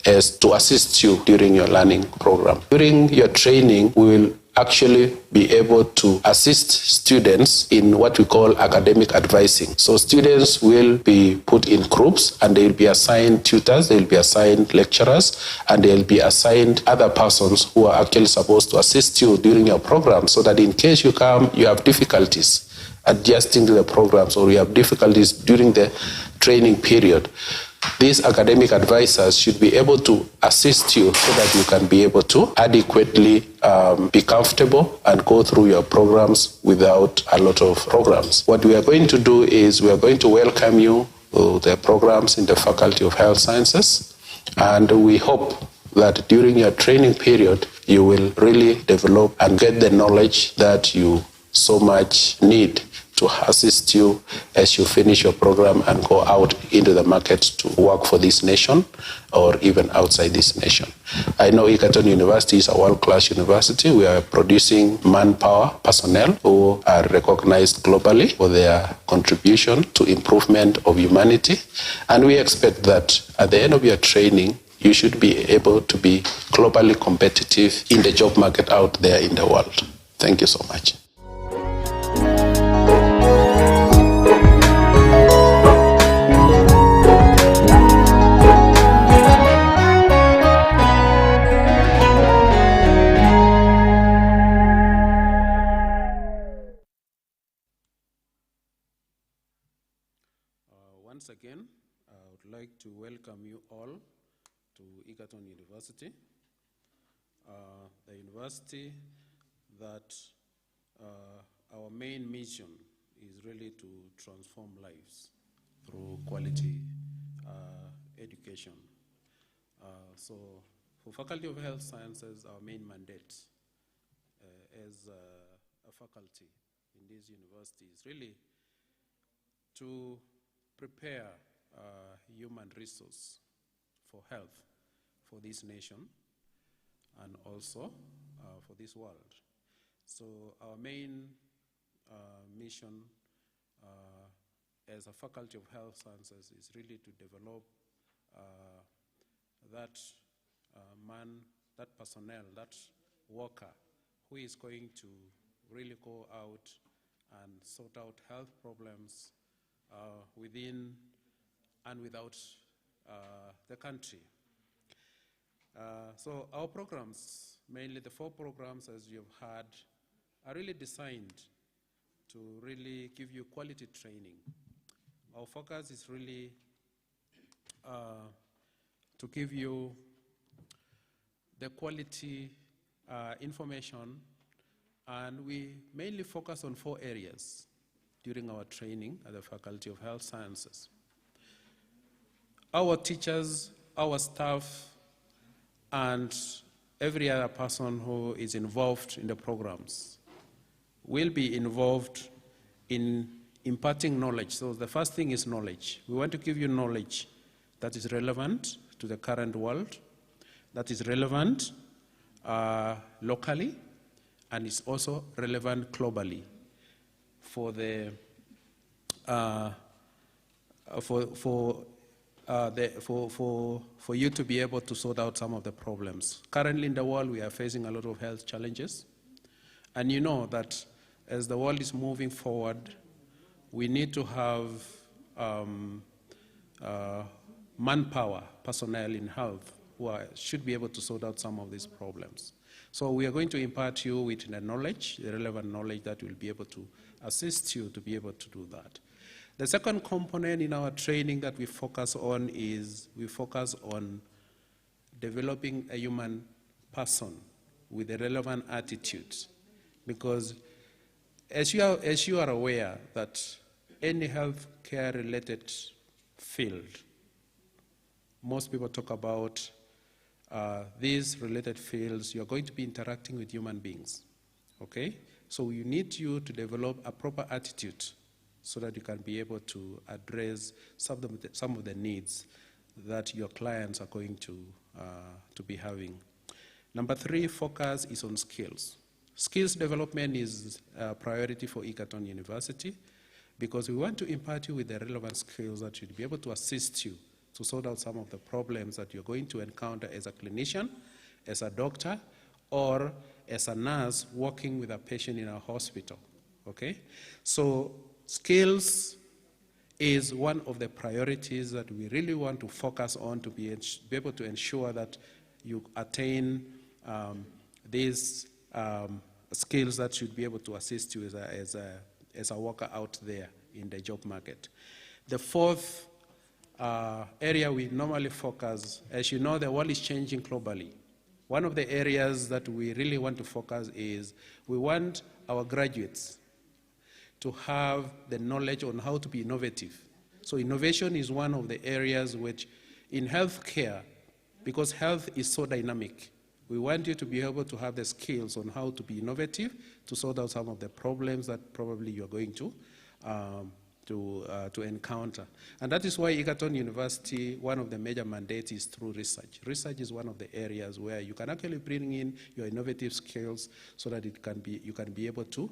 E: as to assist you during your learning program. During your training, we will actually be able to assist students in what we call academic advising. So students will be put in groups and they will be assigned tutors, they will be assigned lecturers, and they will be assigned other persons who are actually supposed to assist you during your program, so that in case you have difficulties adjusting to the programs, or you have difficulties during the training period, these academic advisors should be able to assist you so that you can be able to adequately be comfortable and go through your programs without a lot of programs. What we are going to do is we are going to welcome you to the programs in the Faculty of Health Sciences, and we hope that during your training period you will really develop and get the knowledge that you so much need to assist you as you finish your program and go out into the market to work for this nation or even outside this nation. I know Egerton University is a world-class university. We are producing manpower personnel who are recognized globally for their contribution to improvement of humanity. And we expect that at the end of your training, you should be able to be globally competitive in the job market out there in the world. Thank you so much. Once again, I would like to welcome you all to Egerton University, the university that our main mission is really to transform lives through quality education. So for Faculty of Health Sciences, our main mandate as a faculty in this university is really to prepare human resource for health for this nation and also for this world. So our main mission as a Faculty of Health Sciences is really to develop that man, that personnel, that worker who is going to really go out and sort out health problems within and without the country. So our programs, mainly the 4 programs as you've heard, are really designed to really give you quality training. Our focus is really to give you the quality information, and we mainly focus on 4 areas during our training at the Faculty of Health Sciences. Our teachers, our staff, and every other person who is involved in the programs will be involved in imparting knowledge. So the first thing is knowledge. We want to give you knowledge that is relevant to the current world, that is relevant locally, and is also relevant globally for the for you to be able to sort out some of the problems. Currently in the world, we are facing a lot of health challenges, and you know that as the world is moving forward, we need to have manpower, personnel in health who should be able to sort out some of these problems. So we are going to impart you with the knowledge, the relevant knowledge that will be able to assist you to be able to do that. The second component in our training that we focus on is we focus on developing a human person with a relevant attitude. Because as you are aware that any healthcare related field, most people talk about these related fields, you're going to be interacting with human beings, okay? So you need you to develop a proper attitude so that you can be able to address some of the needs that your clients are going to be having. Number 3, focus is on skills. Skills development is a priority for Egerton University because we want to impart you with the relevant skills that should be able to assist you to sort out some of the problems that you're going to encounter as a clinician, as a doctor, or as a nurse working with a patient in a hospital, okay? So skills is one of the priorities that we really want to focus on to be able to ensure that you attain these skills that should be able to assist you as a worker out there in the job market. The 4th area we normally focus, as you know, the world is changing globally. One of the areas that we really want to focus is we want our graduates to have the knowledge on how to be innovative. So innovation is one of the areas which in healthcare, because health is so dynamic, we want you to be able to have the skills on how to be innovative to sort out some of the problems that probably you're going to encounter. And that is why Egerton University, one of the major mandates is through research. Research is one of the areas where you can actually bring in your innovative skills so that you can be able to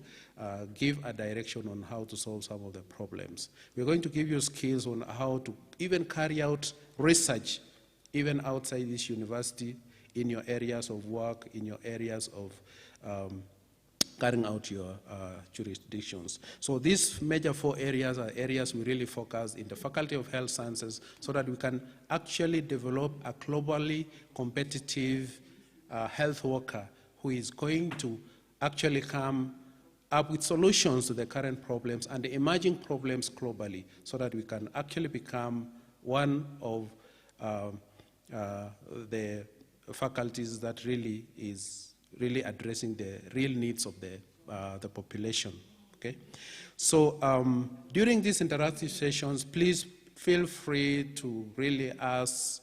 E: give a direction on how to solve some of the problems. We're going to give you skills on how to even carry out research even outside this university in your areas of work, in your areas of carrying out your jurisdictions. So these major 4 areas are areas we really focus in the Faculty of Health Sciences so that we can actually develop a globally competitive health worker who is going to actually come up with solutions to the current problems and the emerging problems globally so that we can actually become one of the faculties that really is addressing the real needs of the population, okay? So during these interactive sessions, please feel free to really ask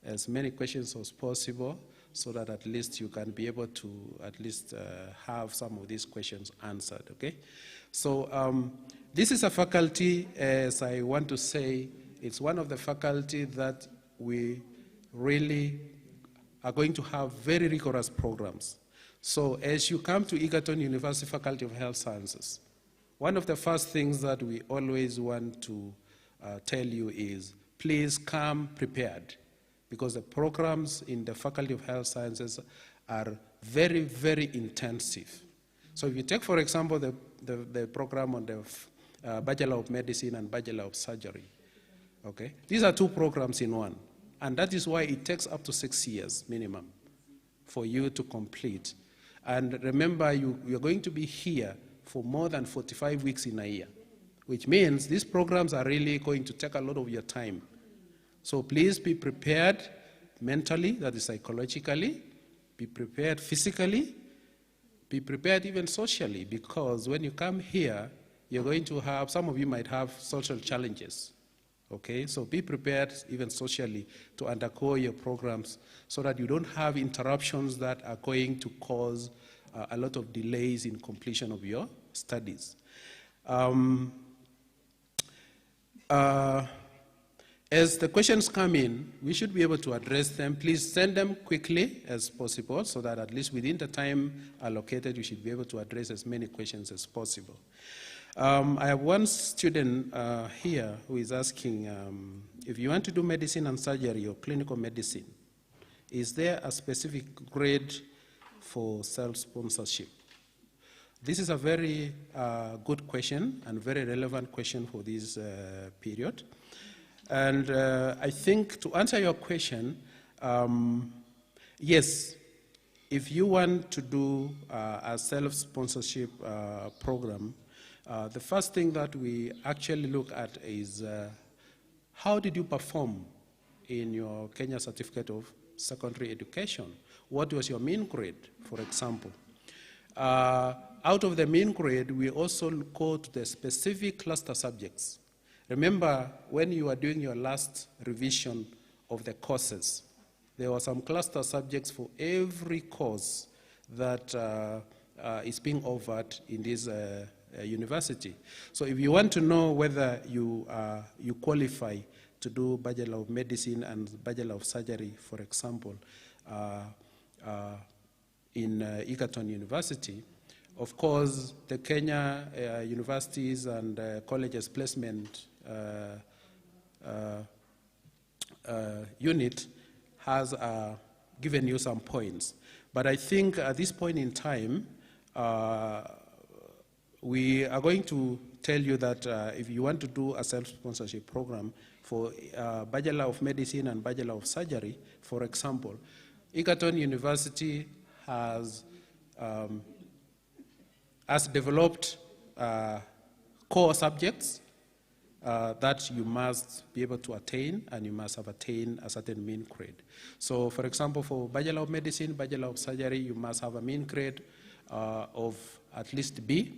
E: as many questions as possible so that at least you can be able to at least have some of these questions answered, okay? So this is a faculty, as I want to say, it's one of the faculty that we really are going to have very rigorous programs. So as you come to Egerton University Faculty of Health Sciences, one of the first things that we always want to tell you is please come prepared because the programs in the Faculty of Health Sciences are very, very intensive. So if you take, for example, the program on the Bachelor of Medicine and Bachelor of Surgery, okay? These are 2 programs in one. And that is why it takes up to 6 years minimum for you to complete. And remember, you're going to be here for more than 45 weeks in a year, which means these programs are really going to take a lot of your time. So please be prepared mentally, that is psychologically, be prepared physically, be prepared even socially, because when you come here, you're going to have, some of you might have social challenges. Okay, so be prepared even socially to undergo your programs so that you don't have interruptions that are going to cause a lot of delays in completion of your studies. As the questions come in, we should be able to address them. Please send them quickly as possible so that at least within the time allocated, you should be able to address as many questions as possible. I have one student here who is asking, if you want to do medicine and surgery or clinical medicine, is there a specific grade for self-sponsorship? This is a very good question and very relevant question for this period. And I think to answer your question, yes, if you want to do a self-sponsorship program, the first thing that we actually look at is how did you perform in your Kenya Certificate of Secondary Education? What was your mean grade, for example? Out of the mean grade, we also go to the specific cluster subjects. Remember, when you were doing your last revision of the courses, there were some cluster subjects for every course that is being offered in this university. So if you want to know whether you qualify to do Bachelor of Medicine and Bachelor of Surgery, for example, in Egerton University, of course, the Kenya Universities and Colleges Placement unit has given you some points. But I think at this point in time, we are going to tell you that if you want to do a self-sponsorship program for Bachelor of Medicine and Bachelor of Surgery, for example, Egerton University has developed core subjects that you must be able to attain, and you must have attained a certain mean grade. So, for example, for Bachelor of Medicine, Bachelor of Surgery, you must have a mean grade of at least B.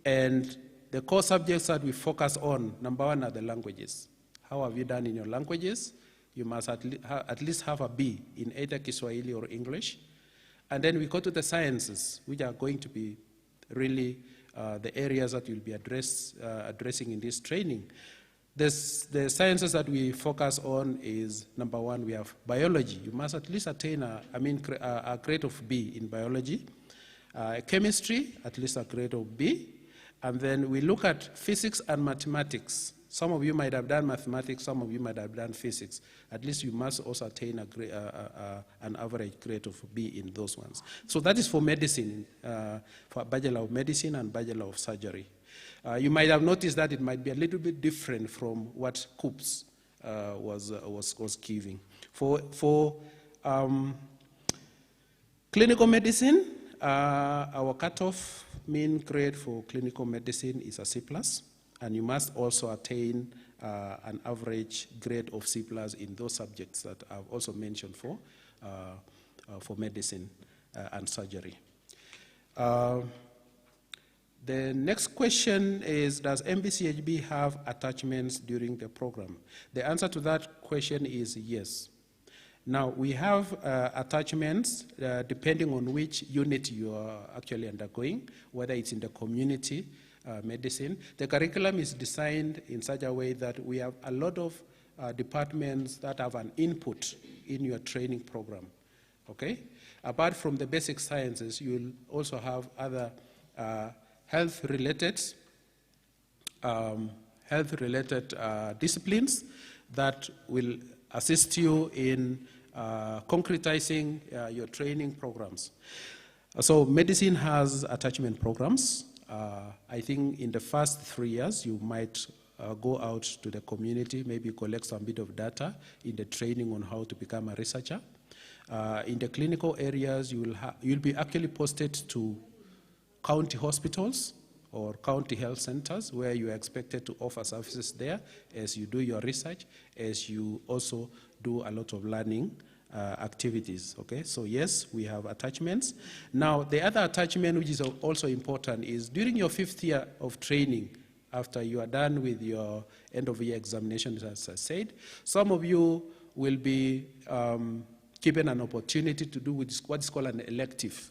E: And the core subjects that we focus on, number one, are the languages. How have you done in your languages? You must at least have a B in either Kiswahili or English. And then we go to the sciences, which are going to be really the areas that you'll be addressing in this training. The sciences that we focus on is, number one, we have biology. You must at least attain a grade of B in biology. Chemistry, at least a grade of B. And then we look at physics and mathematics. Some of you might have done mathematics, some of you might have done physics. At least you must also attain an average grade of B in those ones. So that is for medicine, for Bachelor of Medicine and Bachelor of Surgery. You might have noticed that it might be a little bit different from what COOPS was giving. For clinical medicine, our cutoff mean grade for clinical medicine is a C+, and you must also attain an average grade of C+ in those subjects that I've also mentioned for medicine and surgery. The next question is, does MBCHB have attachments during the program? The answer to that question is yes. Now, we have attachments depending on which unit you are actually undergoing, whether it's in the community medicine. The curriculum is designed in such a way that we have a lot of departments that have an input in your training program, okay? Apart from the basic sciences, you will also have other health-related disciplines that will assist you in concretizing your training programs. So medicine has attachment programs. I think in the first 3 years, you might go out to the community, maybe collect some bit of data in the training on how to become a researcher. In the clinical areas, you'll be actually posted to county hospitals or county health centers where you are expected to offer services there as you do your research, as you also do a lot of learning activities, okay? So yes, we have attachments. Now, the other attachment which is also important is during your 5th year of training, after you are done with your end-of-year examinations, as I said, some of you will be given an opportunity to do what is called an elective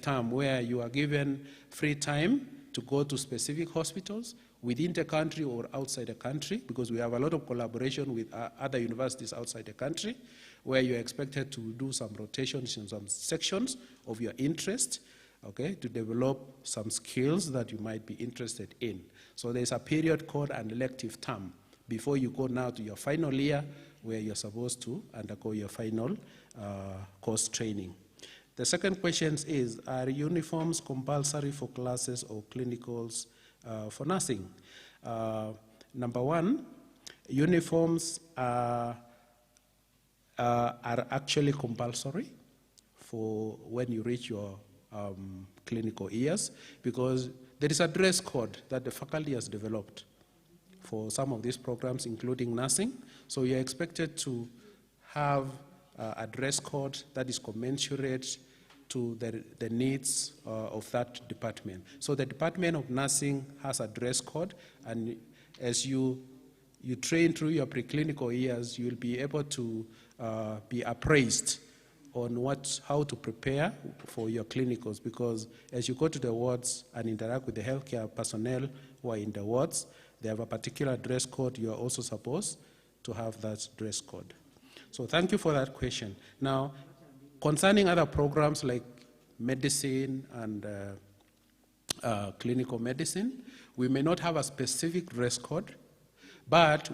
E: term where you are given free time to go to specific hospitals within the country or outside the country, because we have a lot of collaboration with other universities outside the country, where you're expected to do some rotations in some sections of your interest, okay, to develop some skills that you might be interested in. So there's a period called an elective term before you go now to your final year, where you're supposed to undergo your final course training. The second question is, are uniforms compulsory for classes or clinicals for nursing? Number one, uniforms are actually compulsory for when you reach your clinical years, because there is a dress code that the faculty has developed for some of these programs, including nursing. So you're expected to have a dress code that is commensurate to the needs of that department. So the Department of Nursing has a dress code, and as you train through your preclinical years, you'll be able to be appraised on how to prepare for your clinicals, because as you go to the wards and interact with the healthcare personnel who are in the wards, they have a particular dress code. You are also supposed to have that dress code. So thank you for that question. Now, concerning other programs like medicine and clinical medicine, we may not have a specific dress code, but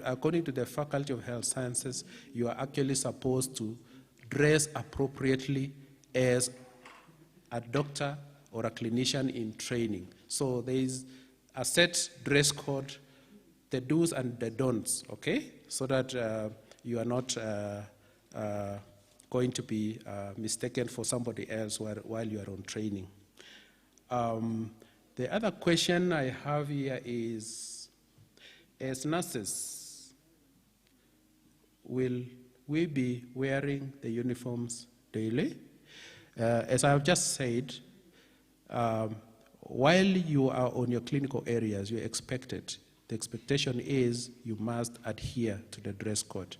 E: according to the Faculty of Health Sciences, you are actually supposed to dress appropriately as a doctor or a clinician in training. So there is a set dress code, the do's and the don'ts, okay? So that you are not going to be mistaken for somebody else while you are on training. The other question I have here is, as nurses, will we be wearing the uniforms daily? As I have just said, while you are on your clinical areas, you're expected. The expectation is you must adhere to the dress code.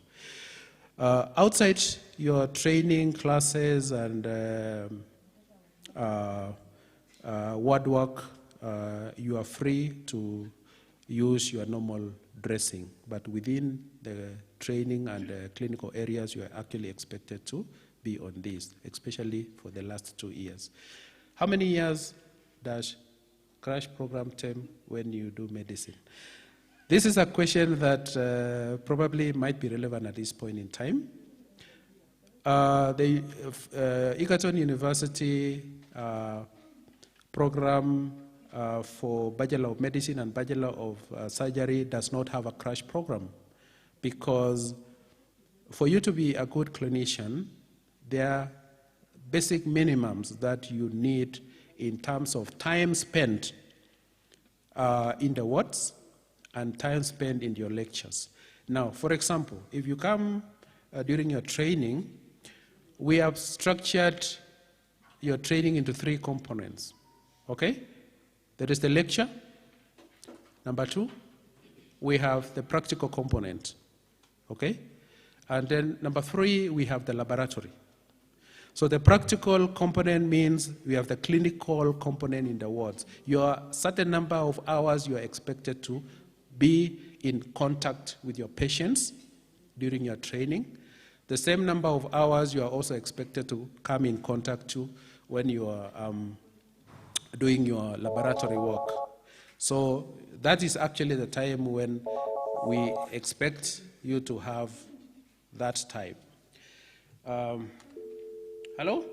E: Outside your training classes and ward work, you are free to use your normal dressing, but within the training and the clinical areas, you are actually expected to be on this, especially for the last 2 years. How many years does crash program take when you do medicine? This is a question that probably might be relevant at this point in time. The Egerton University program for Bachelor of Medicine and Bachelor of Surgery does not have a crash program, because for you to be a good clinician, there are basic minimums that you need in terms of time spent in the wards and time spent in your lectures. Now, for example, if you come during your training, we have structured your training into 3 components, okay? There is the lecture. Number 2, we have the practical component, okay? And then number 3, we have the laboratory. So the practical component means we have the clinical component in the wards. Your certain number of hours you are expected to be in contact with your patients during your training. The same number of hours you are also expected to come in contact to when you are doing your laboratory work. So that is actually the time when we expect you to have that time. Hello?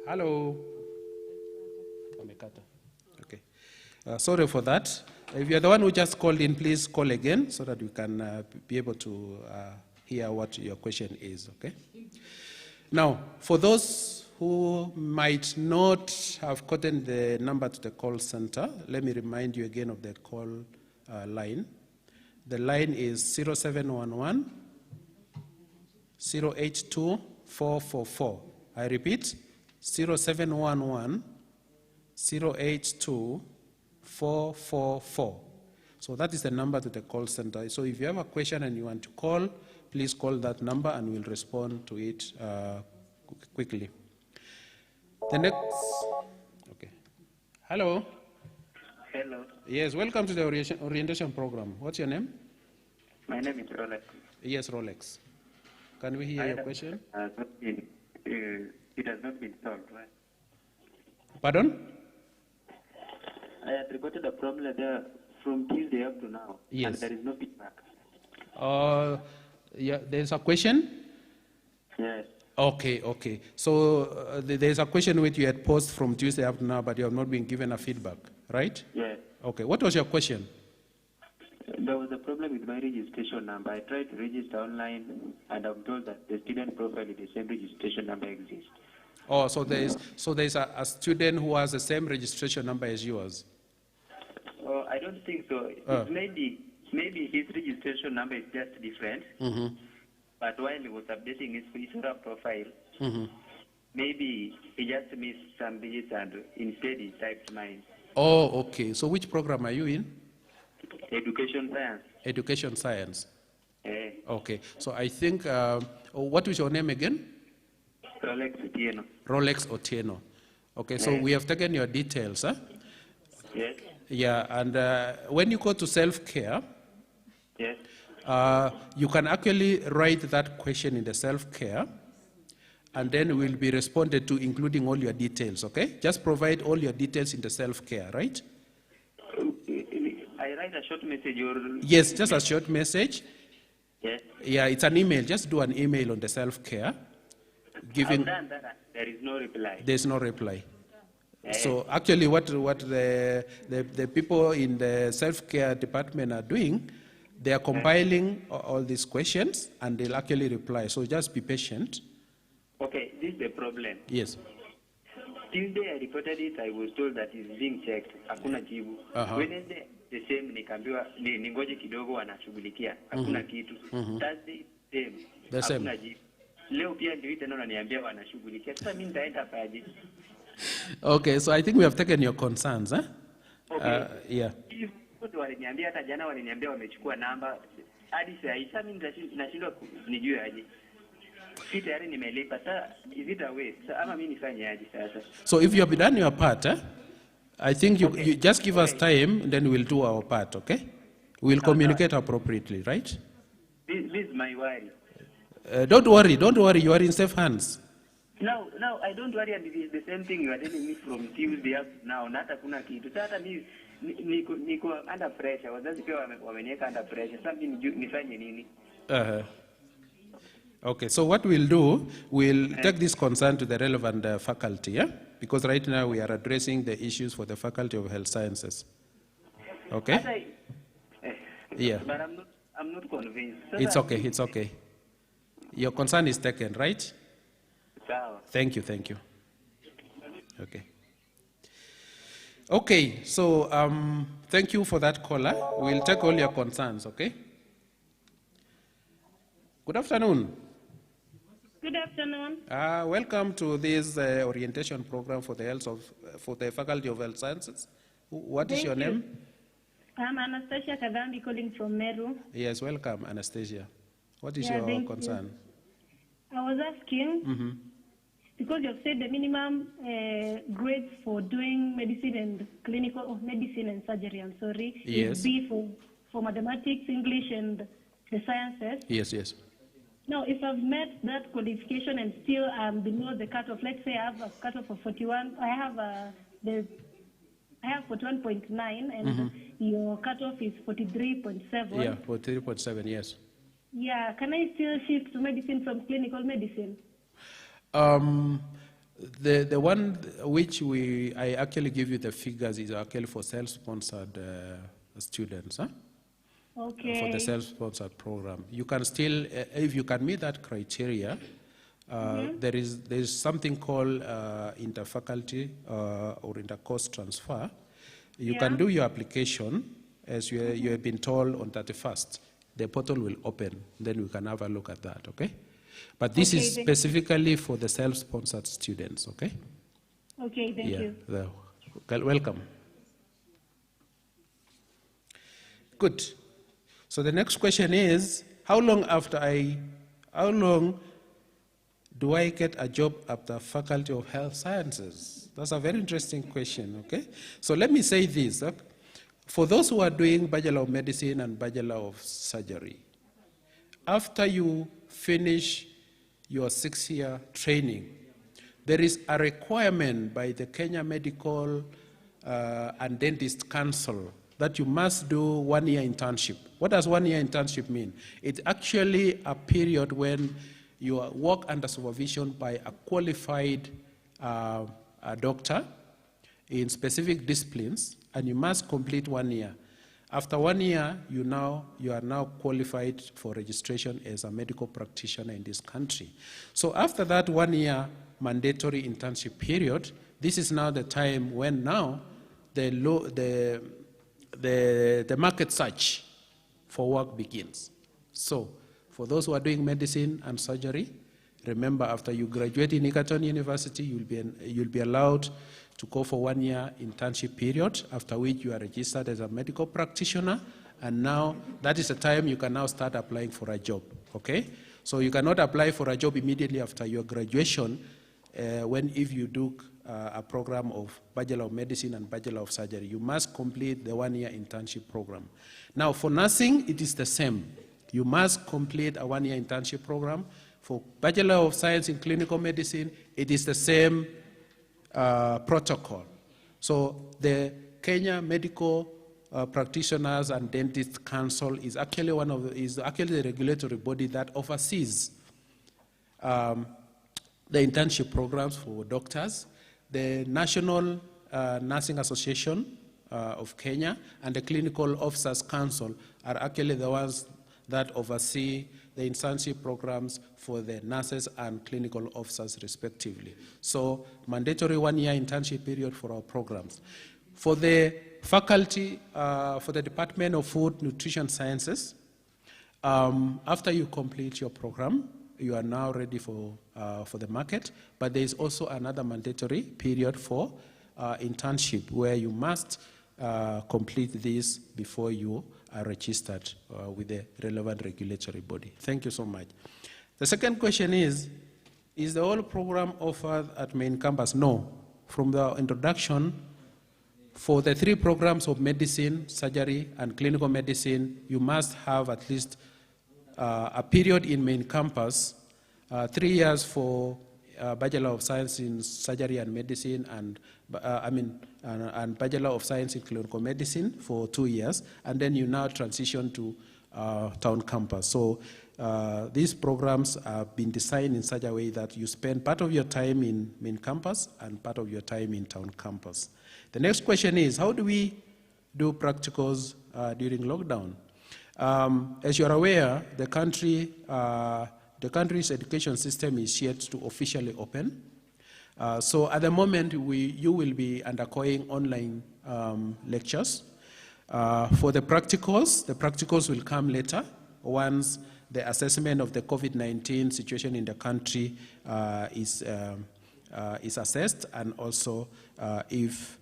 E: Hello? Okay. Sorry for that. If you're the one who just called in, please call again so that we can be able to hear what your question is, okay? Now, for those who might not have gotten the number to the call center, let me remind you again of the call line. The line is 0711 082 444. I repeat, 0711 082 444. So that is the number to the call center. So if you have a question and you want to call, please call that number and we'll respond to it quickly. The next, okay. Hello.
F: Hello.
E: Yes, welcome to the orientation program. What's your name?
F: My name is Rolex.
E: Yes, Rolex. Can we hear your question?
F: It has not been solved, right?
E: Pardon?
F: I had reported a problem there from Tuesday up to now.
E: Yes.
F: And there is no feedback.
E: Yeah, there's a question?
F: Yes.
E: Okay. So there's a question which you had posed from Tuesday up to now, but you have not been given a feedback, right?
F: Yes.
E: Okay, what was your question?
F: There was a problem with my registration number. I tried to register online, and I'm told that the student profile with the same registration number exists.
E: Oh, so there's a student who has the same registration number as yours?
F: Oh, I don't think so. Maybe his registration number is just different.
E: Mm-hmm.
F: But while he was updating his visual profile,
E: Mm-hmm.
F: maybe he just missed some digits and instead he typed mine.
E: Oh, okay. So which program are you in?
F: Education science.
E: Education science. Okay, so I think, what is your name again?
F: Rolex Otieno.
E: Rolex Otieno. Okay, so we have taken your details, huh?
F: Yes.
E: Yeah, and when you go to self-care,
F: Yes.
E: you can actually write that question in the self-care, and then will be responded to, including all your details, okay? Just provide all your details in the self-care, right?
F: I write a short message or...
E: Yes, just a short message.
F: Yes.
E: Yeah, it's an email. Just do an email on the self-care.
F: I've done that. There is no reply.
E: There's no reply. So actually what the people in the self-care department are doing, they are compiling all these questions and they'll actually reply. So just be patient.
F: Okay, this is the problem.
E: Yes.
F: Tuesday I reported it, I was told that it's being checked. Hakuna jibu. Wednesday the same, nikaambiwa ningoje kidogo wanashughulikia. Hakuna kitu. Thursday same.
E: The same.
F: Hakuna jibu. Leo pia ndio tena wananiambia wanashughulikia. Sasa mimi nitaenda paje?
E: Okay, so I think we have taken your concerns, huh?
F: Okay.
E: Yeah.
F: Wote waliniambia, hata jana waliniambia wamechukua namba. Hadi sasa mimi nashindwa nijue aje. Si tayari nimelipa. Sasa is it a waste? Sasa ama mimi nifanye aje sasa?
E: So if you have done your part, I think you just give us time, then we'll do our part, okay? We'll communicate appropriately, right?
F: This is my worry.
E: Don't worry, you are in safe hands.
F: No, I don't worry, and it is the same thing you are telling me from Tuesday up now. Not hakuna kitu. Sasa mimi niko under pressure. Wazazi pia wameniweka under pressure. Sasa mimi nifanye nini?
E: Okay, so what we'll do, we'll take this concern to the relevant faculty, yeah? Because right now we are addressing the issues for the Faculty of Health Sciences. Okay? Yeah.
F: But I'm not convinced.
E: It's okay. Your concern is taken, right? Thank you. Okay. Okay, so thank you for that caller. We'll take all your concerns, okay? Good afternoon.
G: Good afternoon.
E: Welcome to this orientation program for the Faculty of Health Sciences. What is your name?
G: I'm Anastasia Kadambi calling from Meru.
E: Yes, welcome, Anastasia. What is your concern?
G: I was asking, because you've said the minimum grades for doing medicine and medicine and surgery,
E: Yes.
G: is B for mathematics, English, and the sciences.
E: Yes.
G: Now, if I've met that qualification and still I'm below the cutoff, let's say I have a cutoff of 41, I have 41.9, and your cutoff is 43.7.
E: Yeah, 43.7, yes.
G: Yeah, can I still shift to medicine from clinical medicine?
E: The one which I actually give you the figures is actually for self-sponsored students, huh?
G: Okay.
E: For the self-sponsored program. You can still, if you can meet that criteria, there is something called interfaculty or intercourse transfer. You can do your application, as you have been told, on 31st. The portal will open, then we can have a look at that, okay? But this is specifically for the self-sponsored students, okay?
G: Okay, thank you.
E: Welcome. Good. So the next question is, how long do I get a job at the Faculty of Health Sciences? That's a very interesting question, okay? So let me say this. For those who are doing Bachelor of Medicine and Bachelor of Surgery, after you finish your 6-year training, there is a requirement by the Kenya Medical and Dentist Council that you must do 1-year internship. What does 1-year internship mean? It's actually a period when you work under supervision by a qualified doctor in specific disciplines, and you must complete 1 year. After 1 year, you are now qualified for registration as a medical practitioner in this country. So after that 1 year mandatory internship period, this is now the time when now the market search for work begins. So for those who are doing medicine and surgery, remember after you graduate in Egerton University, you'll be allowed to go for 1 year internship period, after which you are registered as a medical practitioner, and now that is the time you can now start applying for a job, okay? So you cannot apply for a job immediately after your graduation if you do a program of Bachelor of Medicine and Bachelor of Surgery. You must complete the one-year internship program. Now for nursing, it is the same. You must complete a one-year internship program. For Bachelor of Science in Clinical Medicine, it is the same protocol. So the Kenya Medical Practitioners and Dentists Council is actually the regulatory body that oversees the internship programs for doctors. The National Nursing Association of Kenya and the Clinical Officers Council are actually the ones that oversee the internship programs for the nurses and clinical officers respectively. So mandatory one-year internship period for our programs. For the faculty, for the Department of Food, Nutrition Sciences, after you complete your program, you are now ready for the market, but there is also another mandatory period for internship where you must complete this before you are registered with the relevant regulatory body. Thank you so much. The second question is the whole program offered at main campus? No. From the introduction, for the 3 programs of medicine, surgery, and clinical medicine, you must have at least a period in main campus, 3 years for Bachelor of Science in Surgery and Medicine, and Bachelor of Science in Clinical Medicine for 2 years, and then you now transition to town campus. So these programs have been designed in such a way that you spend part of your time in main campus and part of your time in town campus. The next question is, how do we do practicals during lockdown? As you are aware, the country's education system is yet to officially open. So at the moment, you will be undergoing online lectures. For the practicals will come later once the assessment of the COVID-19 situation in the country is assessed, and also if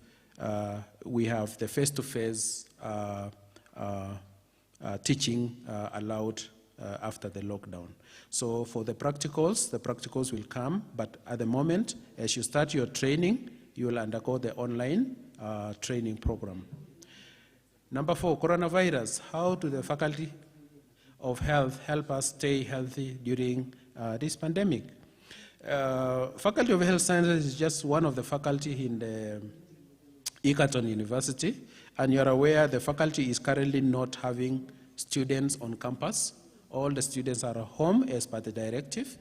E: we have the face-to-face teaching allowed after the lockdown. So for the practicals will come, but at the moment, as you start your training, you will undergo the online training program. Number 4, coronavirus. How do the Faculty of Health help us stay healthy during this pandemic? Faculty of Health Sciences is just one of the faculty in the Egerton University, and you're aware the faculty is currently not having students on campus. All the students are at home as per the directive,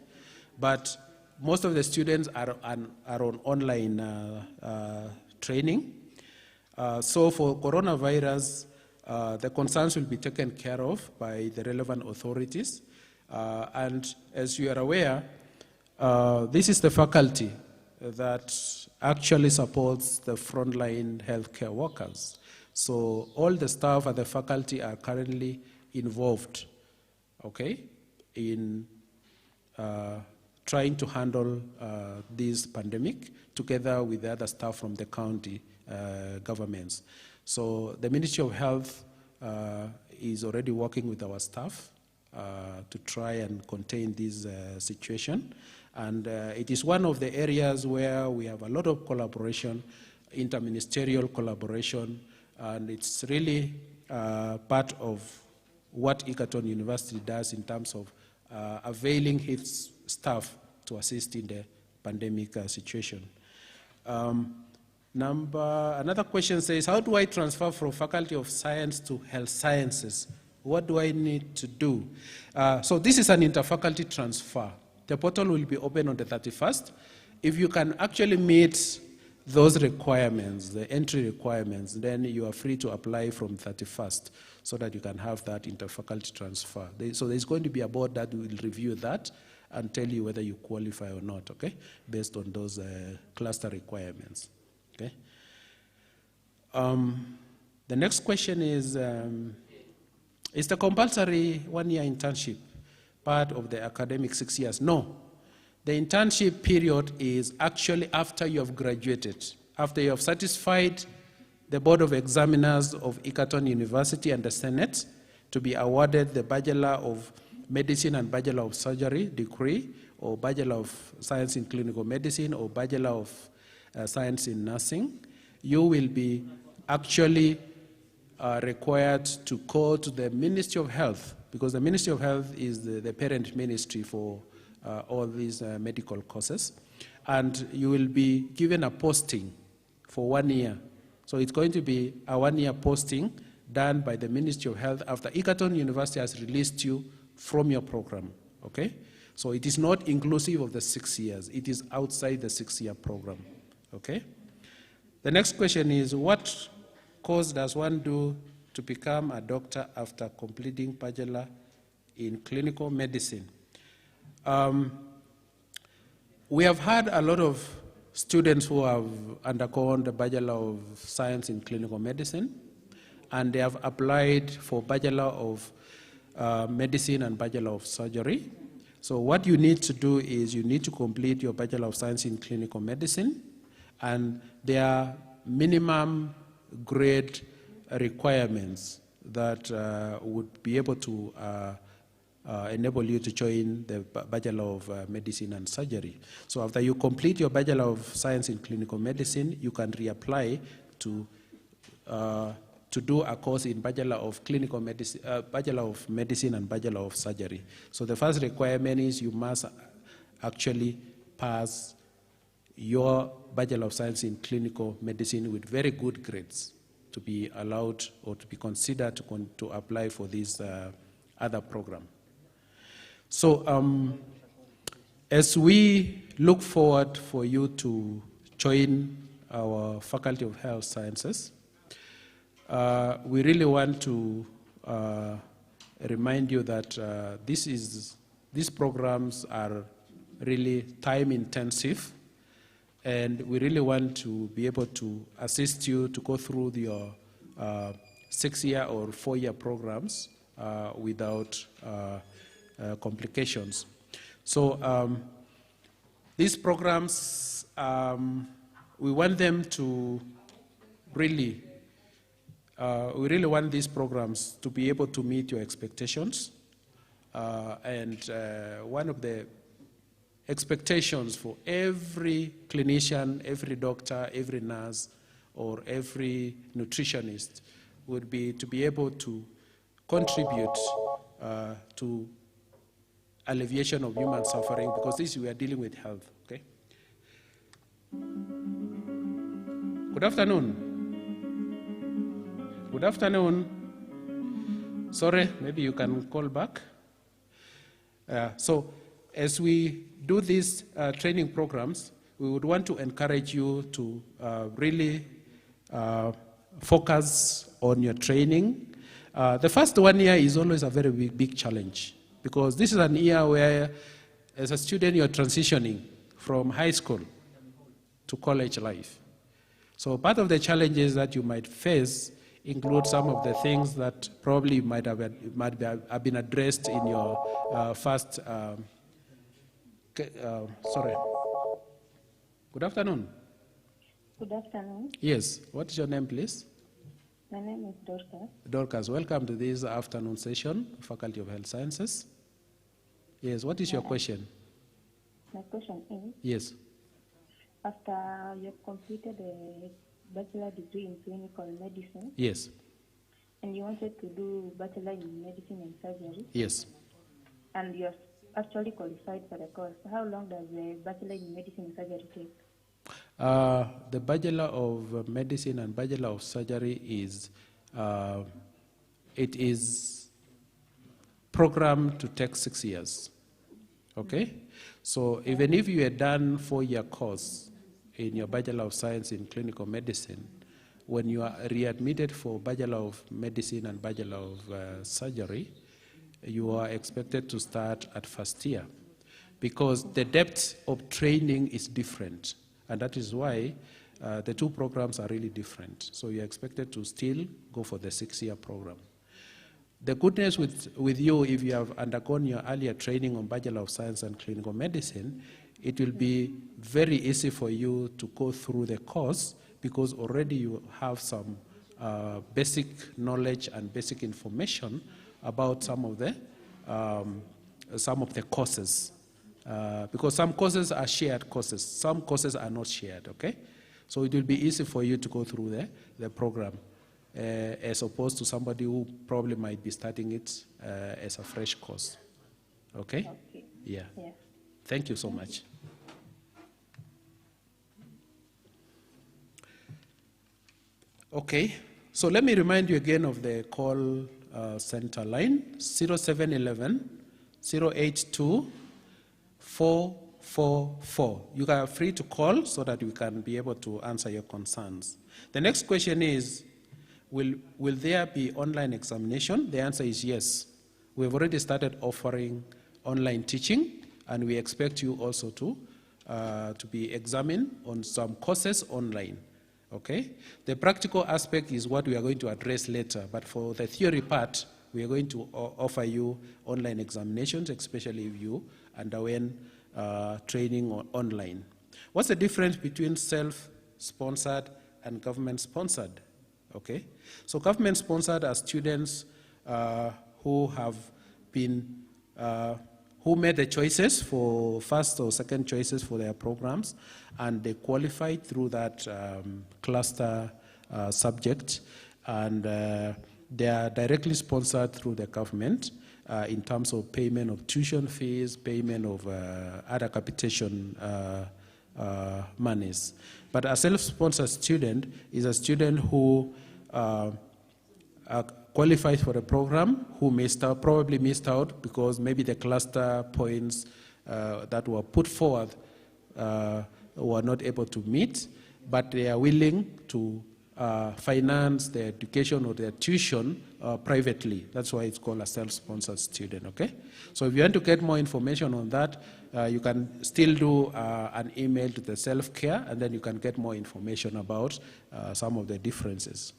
E: but most of the students are on online training. So for coronavirus, the concerns will be taken care of by the relevant authorities. And as you are aware, this is the faculty that actually supports the frontline healthcare workers. So all the staff at the faculty are currently involved, okay, in trying to handle this pandemic together with the other staff from the county governments. So the Ministry of Health is already working with our staff to try and contain this situation. And it is one of the areas where we have a lot of collaboration, interministerial collaboration, and it's really part of what Egerton University does in terms of availing its staff to assist in the pandemic situation. Another question says, how do I transfer from Faculty of Science to Health Sciences? What do I need to do? So this is an interfaculty transfer. The portal will be open on the 31st. If you can actually meet those requirements, the entry requirements, then you are free to apply from 31st so that you can have that interfaculty transfer. So there's going to be a board that will review that and tell you whether you qualify or not, okay, based on those cluster requirements, okay? The next question is the compulsory one-year internship part of the academic 6 years? No. The internship period is actually after you have graduated, after you have satisfied the Board of Examiners of Egerton University and the Senate to be awarded the Bachelor of Medicine and Bachelor of Surgery degree, or Bachelor of Science in Clinical Medicine, or Bachelor of Science in Nursing. You will be actually required to go to the Ministry of Health, because the Ministry of Health is the parent ministry for all these medical courses. And you will be given a posting for 1 year. So it's going to be a 1-year posting done by the Ministry of Health after Egerton University has released you from your program, okay? So it is not inclusive of the 6 years. It is outside the 6-year program, okay? The next question is, what course does one do to become a doctor after completing Bachelor in Clinical Medicine? We have had a lot of students who have undergone the Bachelor of Science in Clinical Medicine, and they have applied for Bachelor of Medicine and Bachelor of Surgery. So what you need to do is you need to complete your Bachelor of Science in Clinical Medicine, and there are minimum grade requirements that would be able to enable you to join the Bachelor of Medicine and Surgery. So after you complete your Bachelor of Science in Clinical Medicine, you can reapply to do a course in Bachelor of Clinical Medicine, Bachelor of Medicine and Bachelor of Surgery. So the first requirement is you must actually pass your Bachelor of Science in Clinical Medicine with very good grades to be allowed or to be considered to apply for this other program. So as we look forward for you to join our Faculty of Health Sciences, we really want to remind you that these programs are really time intensive, and we really want to be able to assist you to go through your 6-year or 4-year programs without complications. So these programs, we want them to really, we really want these programs to be able to meet your expectations. And one of the expectations for every clinician, every doctor, every nurse, or every nutritionist would be to be able to contribute to alleviation of human suffering, because this we are dealing with health, okay? Good afternoon. Good afternoon. Sorry, maybe you can call back. So as we do these training programs, we would want to encourage you to really focus on your training. The first 1 year is always a very big challenge, because this is an year where, as a student, you're transitioning from high school to college life. So part of the challenges that you might face include some of the things that probably might have been addressed in your first. Sorry. Good afternoon.
H: Good afternoon.
E: Yes. What is your name, please?
H: My name is Dorcas.
E: Dorcas, welcome to this afternoon session, Faculty of Health Sciences. Yes. What is your question?
H: My question is,
E: yes,
H: after you've completed a bachelor degree in clinical medicine,
E: yes,
H: and you wanted to do bachelor in medicine and surgery,
E: yes,
H: and you're actually qualified for the course, how long does the bachelor in medicine and surgery take?
E: The Bachelor of Medicine and Bachelor of Surgery is, it is programmed to take 6 years, okay? So even if you had done 4-year course in your Bachelor of Science in Clinical Medicine, when you are readmitted for Bachelor of Medicine and Bachelor of Surgery, you are expected to start at first year, because the depth of training is different, and that is why the two programs are really different. So you're expected to still go for the 6-year program. The goodness with you, if you have undergone your earlier training on Bachelor of Science and Clinical Medicine, it will be very easy for you to go through the course, because already you have some basic knowledge and basic information about some of the courses. Because some courses are shared courses, some courses are not shared, okay? So it will be easy for you to go through the program as opposed to somebody who probably might be starting it as a fresh course, okay?
H: Okay.
E: Yeah.
H: Yes.
E: Thank you so much. Okay, so let me remind you again of the call center line, 0711 082 444. You are free to call so that we can be able to answer your concerns. The next question is, will there be online examination? The answer is yes. We've already started offering online teaching, and we expect you also to be examined on some courses online. Okay? The practical aspect is what we are going to address later, but for the theory part, we are going to offer you online examinations, especially if you underwent training online. What's the difference between self-sponsored and government-sponsored? Okay? So government-sponsored are students who have been who made the choices for first or second choices for their programs, and they qualified through that cluster subject, and they are directly sponsored through the government in terms of payment of tuition fees, payment of other capitation monies. But a self-sponsored student is a student who qualified for a program, who probably missed out because maybe the cluster points that were put forward were not able to meet, but they are willing to finance their education or their tuition privately. That's why it's called a self-sponsored student, okay? So if you want to get more information on that, you can still do an email to the self-care, and then you can get more information about some of the differences.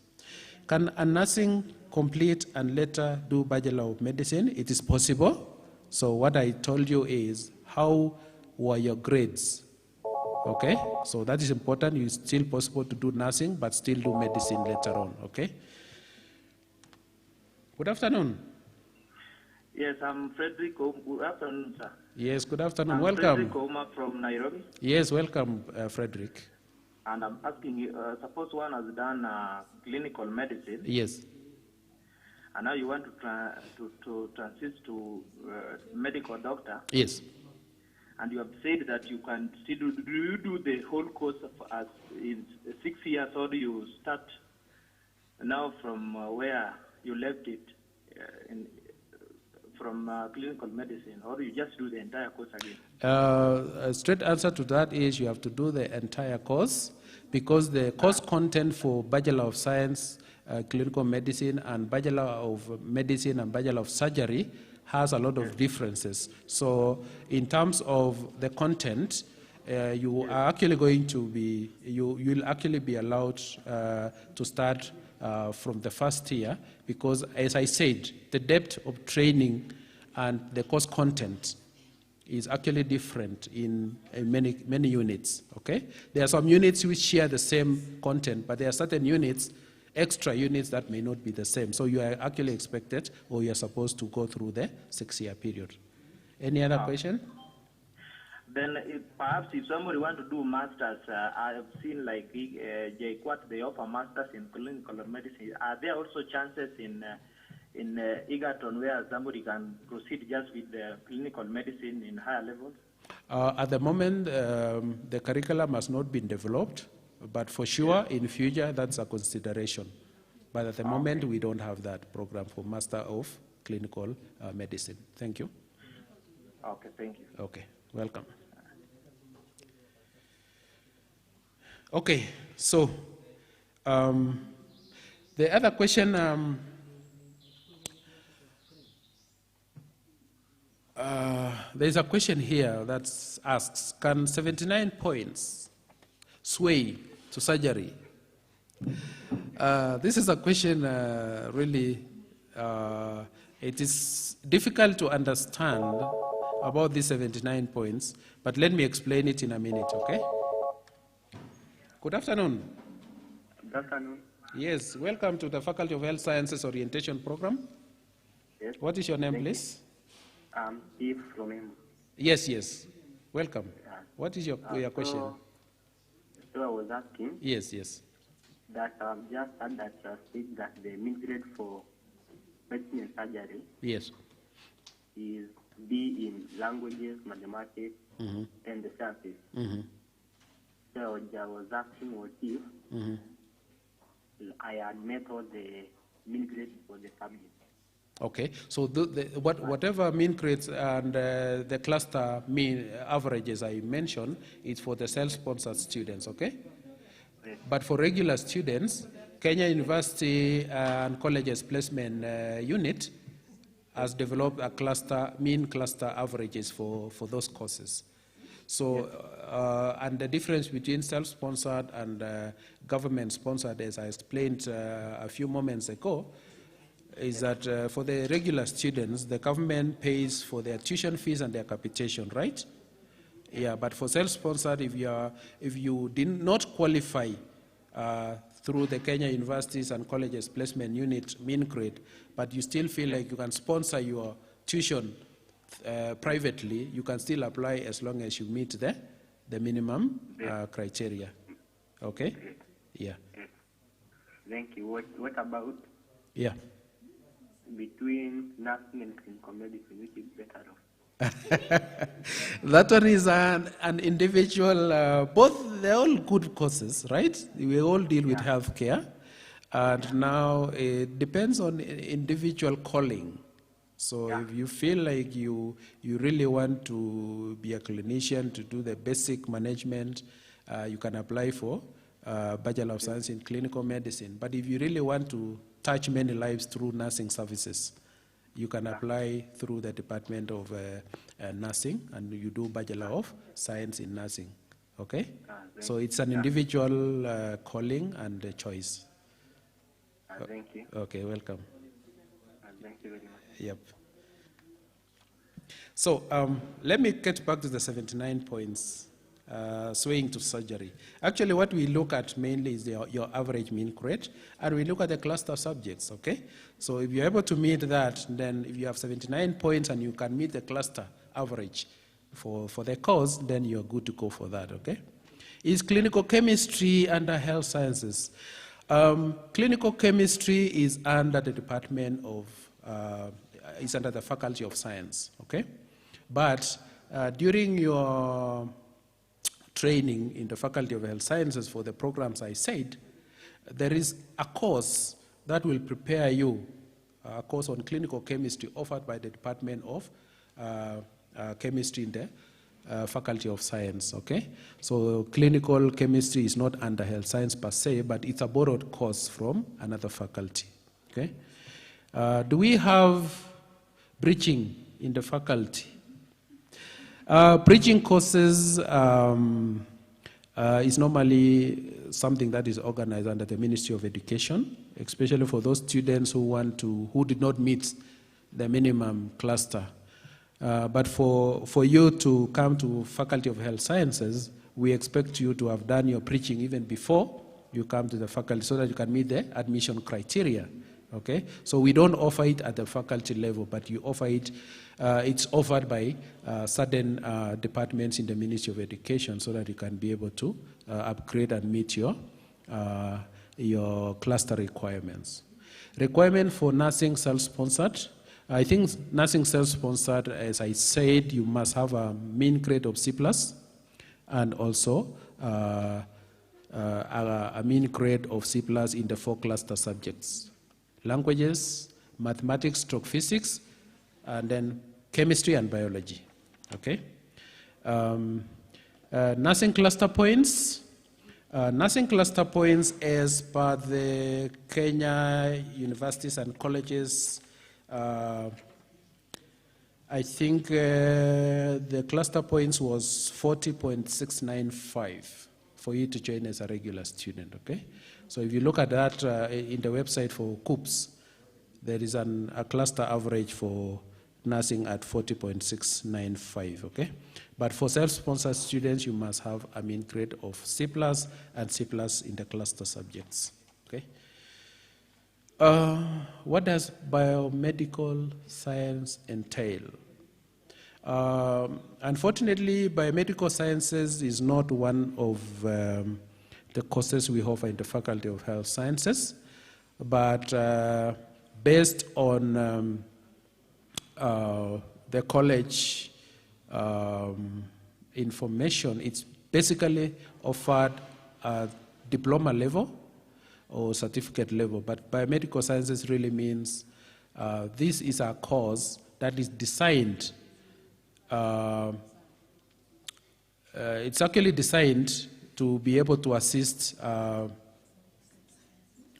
E: Can a nursing complete and later do Bachelor of Medicine? It is possible. So what I told you is, how were your grades? Okay, so that is important. It's still possible to do nursing, but still do medicine later on, okay? Good afternoon.
I: Yes, I'm Frederick. Good afternoon, sir.
E: Yes, good afternoon.
I: I'm
E: Welcome.
I: Frederick Oma from Nairobi.
E: Yes, welcome, Frederick.
I: And I'm asking you, suppose one has done clinical medicine.
E: Yes.
I: And now you want to transit to medical doctor.
E: Yes.
I: And you have said that you can still do the whole course as in 6 years, or do you start now from where you left it from clinical medicine, or do you just do the entire course again?
E: A straight answer to that is you have to do the entire course, because the course content for Bachelor of Science, Clinical Medicine, and Bachelor of Medicine and Bachelor of Surgery has a lot of differences. So in terms of the content, you are actually going to be, you'll actually be allowed to start from the first year, because as I said, the depth of training and the course content is actually different in many units, okay? There are some units which share the same content, but there are certain units, extra units, that may not be the same. So you are actually expected, or you are supposed to go through the 6-year period. Any other question?
I: Then perhaps if somebody wants to do masters, I have seen like JQuat, they offer masters in clinical medicine. Are there also chances in Egerton where somebody can proceed just with the clinical medicine in higher levels?
E: At the moment, the curriculum has not been developed, but for sure in future that's a consideration. But at the moment we don't have that program for Master of Clinical Medicine. Thank you.
I: Okay, thank you.
E: Okay, welcome. Okay, so the other question, there's a question here that asks, can 79 points sway to surgery? This is a question really, it is difficult to understand about these 79 points, but let me explain it in a minute, okay? Good afternoon.
F: afternoon.
E: Yes, welcome to the Faculty of Health Sciences Orientation Program.
F: Yes.
E: What is your name,
F: Thank you.
E: please?
F: Steve from him.
E: Yes, yes. Welcome.
F: Yeah.
E: What is your question?
F: So I was asking
E: Yes, yes.
F: that just heard that state that the mean grade for medicine and surgery
E: Yes.
F: is B in languages, mathematics, and the sciences. So I was asking what if I had met all the mean grade for the subject.
E: Okay, so whatever mean grades and the cluster mean averages I mentioned is for the self-sponsored students, okay?
F: Yes.
E: But for regular students, Kenya University and Colleges Placement Unit has developed a mean cluster averages for those courses. So, and the difference between self-sponsored and government-sponsored, as I explained a few moments ago, is that for the regular students, the government pays for their tuition fees and their capitation, right? Yeah, but for self-sponsored, if you did not qualify through the Kenya Universities and Colleges Placement Unit mean grade, but you still feel like you can sponsor your tuition privately, you can still apply as long as you meet the minimum criteria. Okay? Yeah.
F: Thank you. What about
E: Yeah.
F: between nursing and clinical medicine, which is better off?
E: That one is an individual, both, they're all good courses, right? We all deal with healthcare. And now it depends on individual calling. So if you feel like you really want to be a clinician, to do the basic management, you can apply for Bachelor of Science in Clinical Medicine. But if you really want to touch many lives through nursing services, you can apply through the Department of Nursing, and you do Bachelor of Science in Nursing. Okay? So it's an individual calling and choice.
F: Thank you.
E: Okay, welcome.
F: Thank you very much.
E: Yep. So let me get back to the 79 points, swaying to surgery. Actually, what we look at mainly is your average mean grade, and we look at the cluster subjects, okay? So if you're able to meet that, then if you have 79 points and you can meet the cluster average for the course, then you're good to go for that, okay? Is clinical chemistry under health sciences? Clinical chemistry is under the Department of is under the Faculty of Science, okay? But during your training in the Faculty of Health Sciences for the programs I said, there is a course that will prepare you, a course on clinical chemistry offered by the Department of Chemistry in the Faculty of Science, okay? So clinical chemistry is not under health science per se, but it's a borrowed course from another faculty, okay? Do we have breaching in the faculty? Breaching courses is normally something that is organized under the Ministry of Education, especially for those students who did not meet the minimum cluster. But for you to come to Faculty of Health Sciences, we expect you to have done your preaching even before you come to the faculty so that you can meet the admission criteria. Okay, so we don't offer it at the faculty level, but you offer it. It's offered by certain departments in the Ministry of Education, so that you can be able to upgrade and meet your cluster requirements. Requirement for nursing self-sponsored. I think nursing self-sponsored, as I said, you must have a mean grade of C+, and also a mean grade of C+ in the 4 cluster subjects. Languages, mathematics, physics, and then chemistry and biology, okay? Nursing cluster points. Nursing cluster points as per the Kenya Universities and Colleges, I think the cluster points was 40.695 for you to join as a regular student, okay? So if you look at that in the website for COOPS, there is a cluster average for nursing at 40.695, okay? But for self-sponsored students, you must have a mean grade of C+ and C+ in the cluster subjects, Okay. What does biomedical science entail? Unfortunately, biomedical sciences is not one of the courses we offer in the Faculty of Health Sciences, but based on the college information, it's basically offered at diploma level or certificate level, but biomedical sciences really means this is a course that is designed, it's actually designed to be able to assist,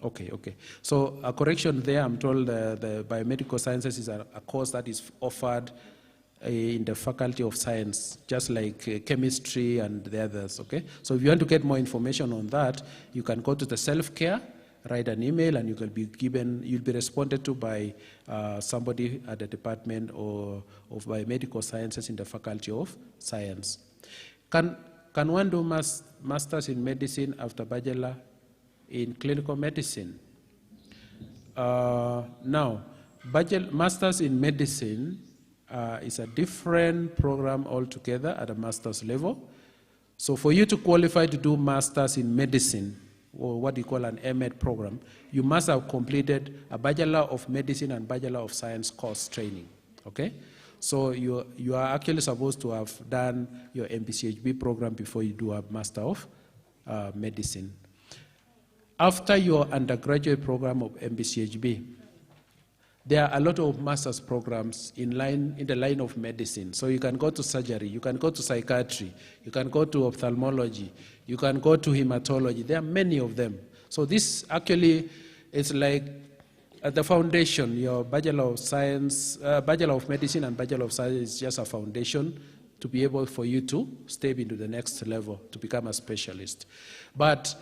E: okay. So a correction there, I'm told the biomedical sciences is a course that is offered in the Faculty of Science, just like chemistry and the others, okay? So if you want to get more information on that, you can go to the self-care, write an email, and you'll be responded to by somebody at the Department of Biomedical Sciences in the Faculty of Science. Can one do Masters in Medicine after Bachelor in Clinical Medicine? Now, Masters in Medicine is a different program altogether at a master's level. So for you to qualify to do Masters in Medicine, or what you call an MEd program, you must have completed a Bachelor of Medicine and Bachelor of Science course training, okay? So you are actually supposed to have done your MPCHB program before you do a Master of Medicine. After your undergraduate program of MPCHB, there are a lot of master's programs in the line of medicine. So you can go to surgery, you can go to psychiatry, you can go to ophthalmology, you can go to hematology. There are many of them. So this actually is like at the foundation. Your Bachelor of Science, Bachelor of Medicine and Bachelor of Science is just a foundation to be able for you to step into the next level, to become a specialist. But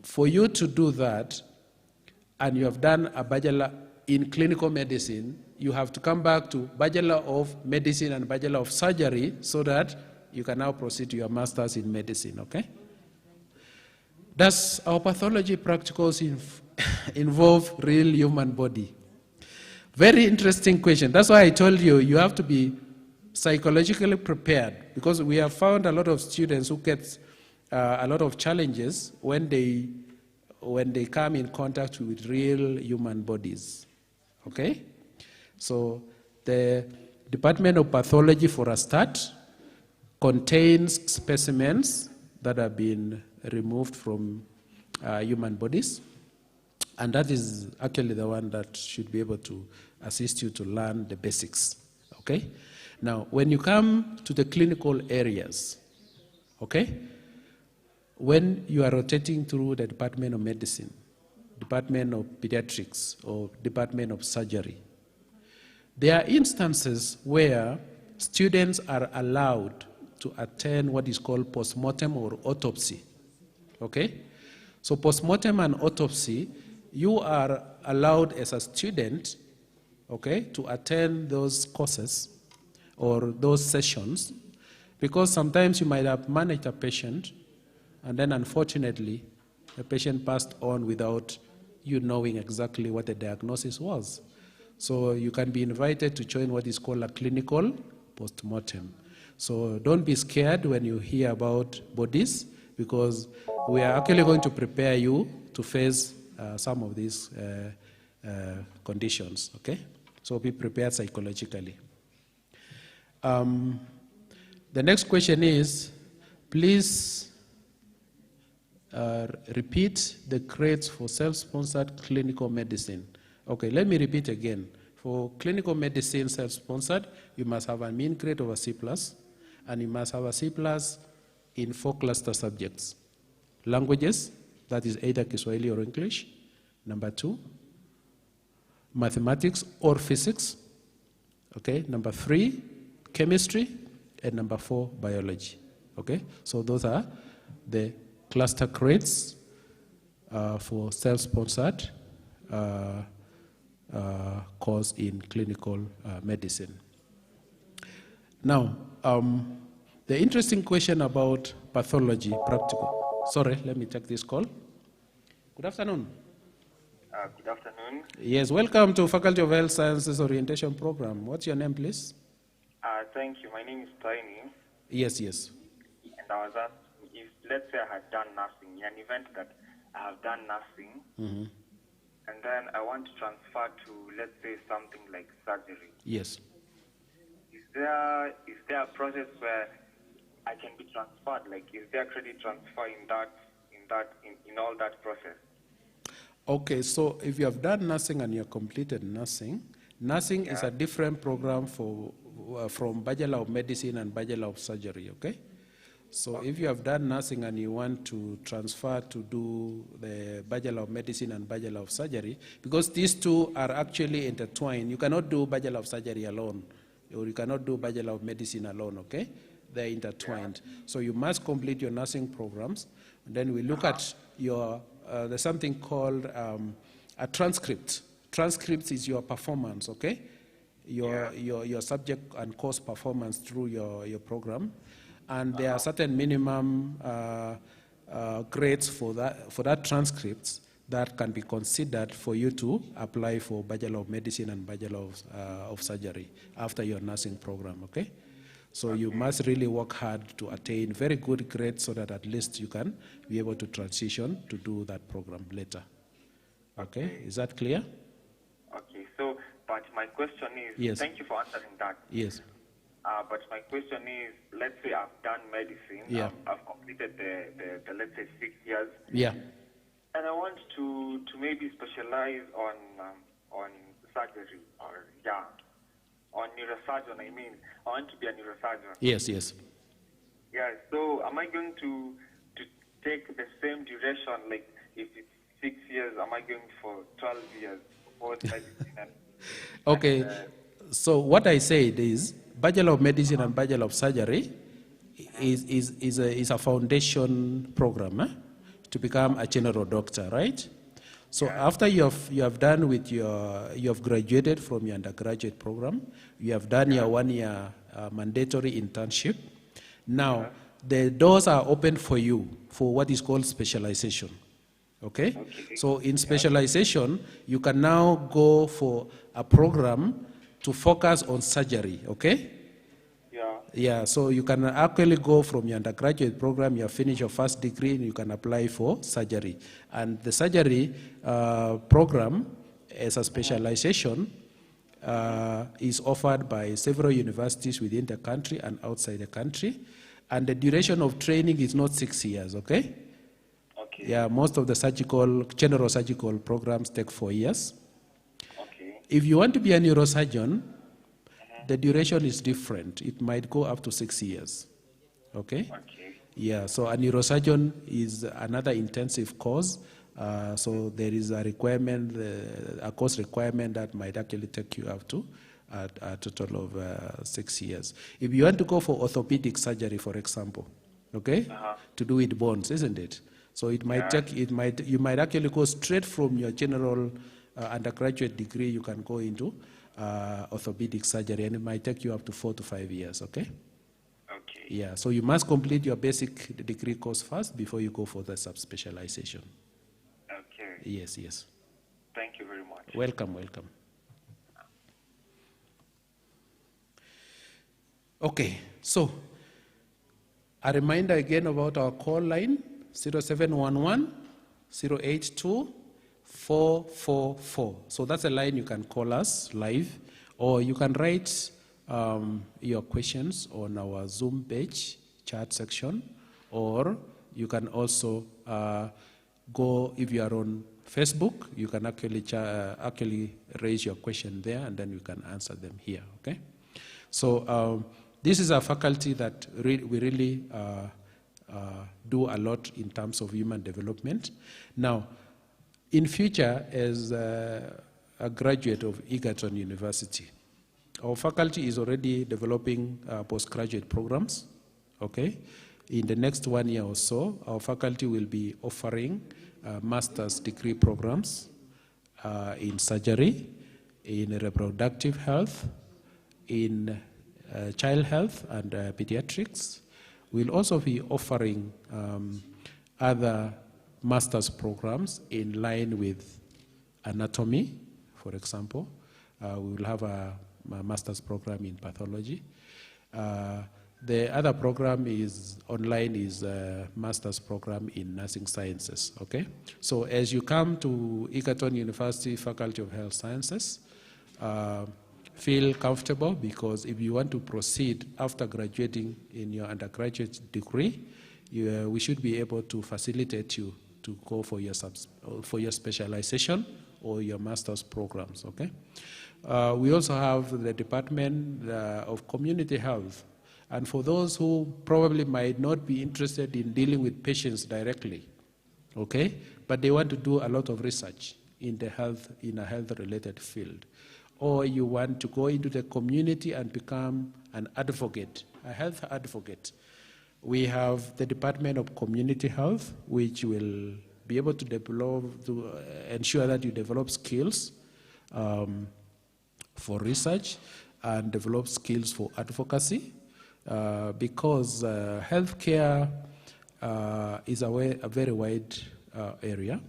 E: for you to do that, and you have done a Bachelor in Clinical Medicine, you have to come back to Bachelor of Medicine and Bachelor of Surgery so that you can now proceed to your Masters in Medicine, okay? Does our pathology practicals involve real human body? Very interesting question. That's why I told you, you have to be psychologically prepared, because we have found a lot of students who get a lot of challenges when they come in contact with real human bodies, okay? So the Department of Pathology, for a start, contains specimens that have been removed from human bodies, and that is actually the one that should be able to assist you to learn the basics, okay? Now, when you come to the clinical areas, okay, when you are rotating through the Department of Medicine, Department of Pediatrics, or Department of Surgery, there are instances where students are allowed to attend what is called postmortem or autopsy, okay? So postmortem and autopsy, you are allowed as a student, okay, to attend those courses or those sessions, because sometimes you might have managed a patient and then unfortunately the patient passed on without you knowing exactly what the diagnosis was. So you can be invited to join what is called a clinical postmortem. So don't be scared when you hear about bodies, because we are actually going to prepare you to face some of these conditions, okay? So be prepared psychologically. The next question is, please repeat the grades for self-sponsored clinical medicine. Okay, let me repeat again. For clinical medicine self-sponsored, you must have a mean grade of a C+, and you must have a C+ in 4 cluster subjects. Languages, that is either Kiswahili or English. Number 2, mathematics or physics. Okay, number 3, chemistry, and number 4, biology. Okay, so those are the cluster grades for self-sponsored course in clinical medicine. Now, the interesting question about pathology practical. Sorry, let me take this call. Good afternoon.
J: Good afternoon.
E: Yes, welcome to Faculty of Health Sciences Orientation Program. What's your name, please?
J: Thank you. My name is Tiny.
E: Yes, yes.
J: And I was asked if, let's say I had done nursing, in an event that I have done nursing, and then I want to transfer to, let's say, something like surgery.
E: Yes.
J: Is there a process where I can be transferred? Like, is there credit transfer in all that process?
E: Okay, so if you have done nursing and you have completed nursing, nursing is a different program from Bachelor of Medicine and Bachelor of Surgery, okay? So if you have done nursing and you want to transfer to do the Bachelor of Medicine and Bachelor of Surgery, because these two are actually intertwined, you cannot do Bachelor of Surgery alone, or you cannot do Bachelor of Medicine alone, okay? They're intertwined. So you must complete your nursing programs, and then we look at your, there's something called a transcript. Transcript is your performance, okay? Your subject and course performance through your program. And there are certain minimum grades for that transcripts that can be considered for you to apply for Bachelor of Medicine and Bachelor of Surgery after your nursing program, okay? So you must really work hard to attain very good grades so that at least you can be able to transition to do that program later. Okay, is that clear?
J: Okay, so, but my question is,
E: yes.
J: Thank you for answering that.
E: Yes.
J: But my question is, let's say I've done medicine,
E: yeah.
J: I've completed the let's say 6 years.
E: Yeah.
J: And I want to maybe specialize on surgery or on neurosurgeon. I mean, I want to be a neurosurgeon.
E: Yes, yes.
J: Yeah. So am I going to take the same duration? Like if it's 6 years, am I going for 12 years for medicine?
E: Okay. So what I said is Bachelor of Medicine and Bachelor of Surgery is a foundation program to become a general doctor, right? So after you have done with you have graduated from your undergraduate program, you have done your 1 year mandatory internship. Now the doors are open for you for what is called specialization. Okay? So in specialization, you can now go for a program to focus on surgery, okay? Yeah, so you can actually go from your undergraduate program, you finish your first degree, and you can apply for surgery. And the surgery program as a specialization is offered by several universities within the country and outside the country. And the duration of training is not 6 years, okay? Yeah, most of the general surgical programs take 4 years. If you want to be a neurosurgeon, the duration is different. It might go up to 6 years. Okay? Yeah, so a neurosurgeon is another intensive course. So there is a requirement, a course requirement that might actually take you up to a total of 6 years. If you want to go for orthopedic surgery, for example, okay, to do with bones, isn't it? So it might you might actually go straight from your general undergraduate degree, you can go into orthopedic surgery, and it might take you up to 4 to 5 years, okay? Okay. Yeah, so you must complete your basic degree course first before you go for the subspecialization.
J: Okay.
E: Yes, yes.
J: Thank you very much.
E: Welcome, welcome. Okay, so a reminder again about our call line, 0711 082 444. So that's a line you can call us live, or you can write your questions on our Zoom page chat section, or you can also go, if you are on Facebook, you can actually raise your question there, and then you can answer them here, okay? So this is a faculty that we really do a lot in terms of human development. Now, in future, as a graduate of Egerton University, our faculty is already developing postgraduate programs, okay? In the next 1 year or so, our faculty will be offering master's degree programs in surgery, in reproductive health, in child health and pediatrics. We'll also be offering other master's programs in line with anatomy, for example. We will have a master's program in pathology. The other program is online, is a master's program in nursing sciences, okay? So as you come to Egerton University Faculty of Health Sciences, feel comfortable, because if you want to proceed after graduating in your undergraduate degree, we should be able to facilitate you to go for your specialization or your master's programs, okay? We also have the Department of Community Health. And for those who probably might not be interested in dealing with patients directly, okay, but they want to do a lot of research in a health-related field, or you want to go into the community and become an advocate, a health advocate, we have the Department of Community Health, which will be able to ensure that you develop skills for research and develop skills for advocacy. Because healthcare is a very wide area.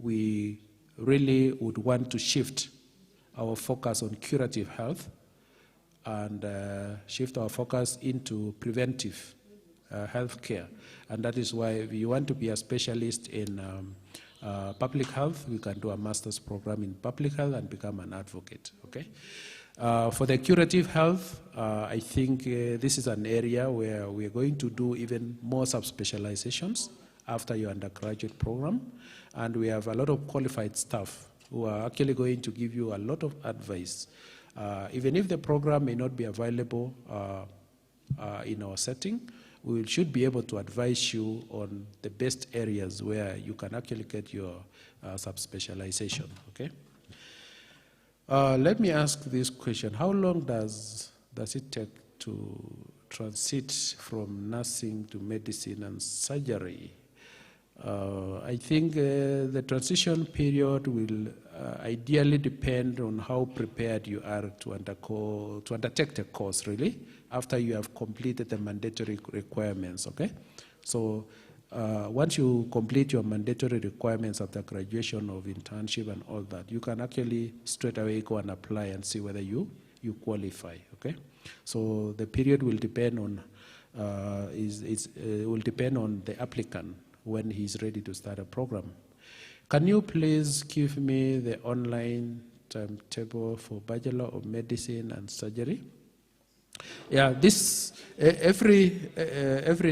E: We really would want to shift our focus on curative health and shift our focus into preventive healthcare. And that is why if you want to be a specialist in public health, we can do a master's program in public health and become an advocate, okay? For the curative health, I think this is an area where we are going to do even more subspecializations after your undergraduate program. And we have a lot of qualified staff who are actually going to give you a lot of advice. Even if the program may not be available in our setting, we should be able to advise you on the best areas where you can actually get your subspecialization, okay? Let me ask this question. How long does it take to transit from nursing to medicine and surgery? I think the transition period will ideally depend on how prepared you are to undertake the course, really, after you have completed the mandatory requirements, okay? So once you complete your mandatory requirements after graduation of internship and all that, you can actually straight away go and apply and see whether you qualify, okay? So the period will depend on, will depend on the applicant when he's ready to start a program. Can you please give me the online timetable for Bachelor of Medicine and Surgery? Yeah, this every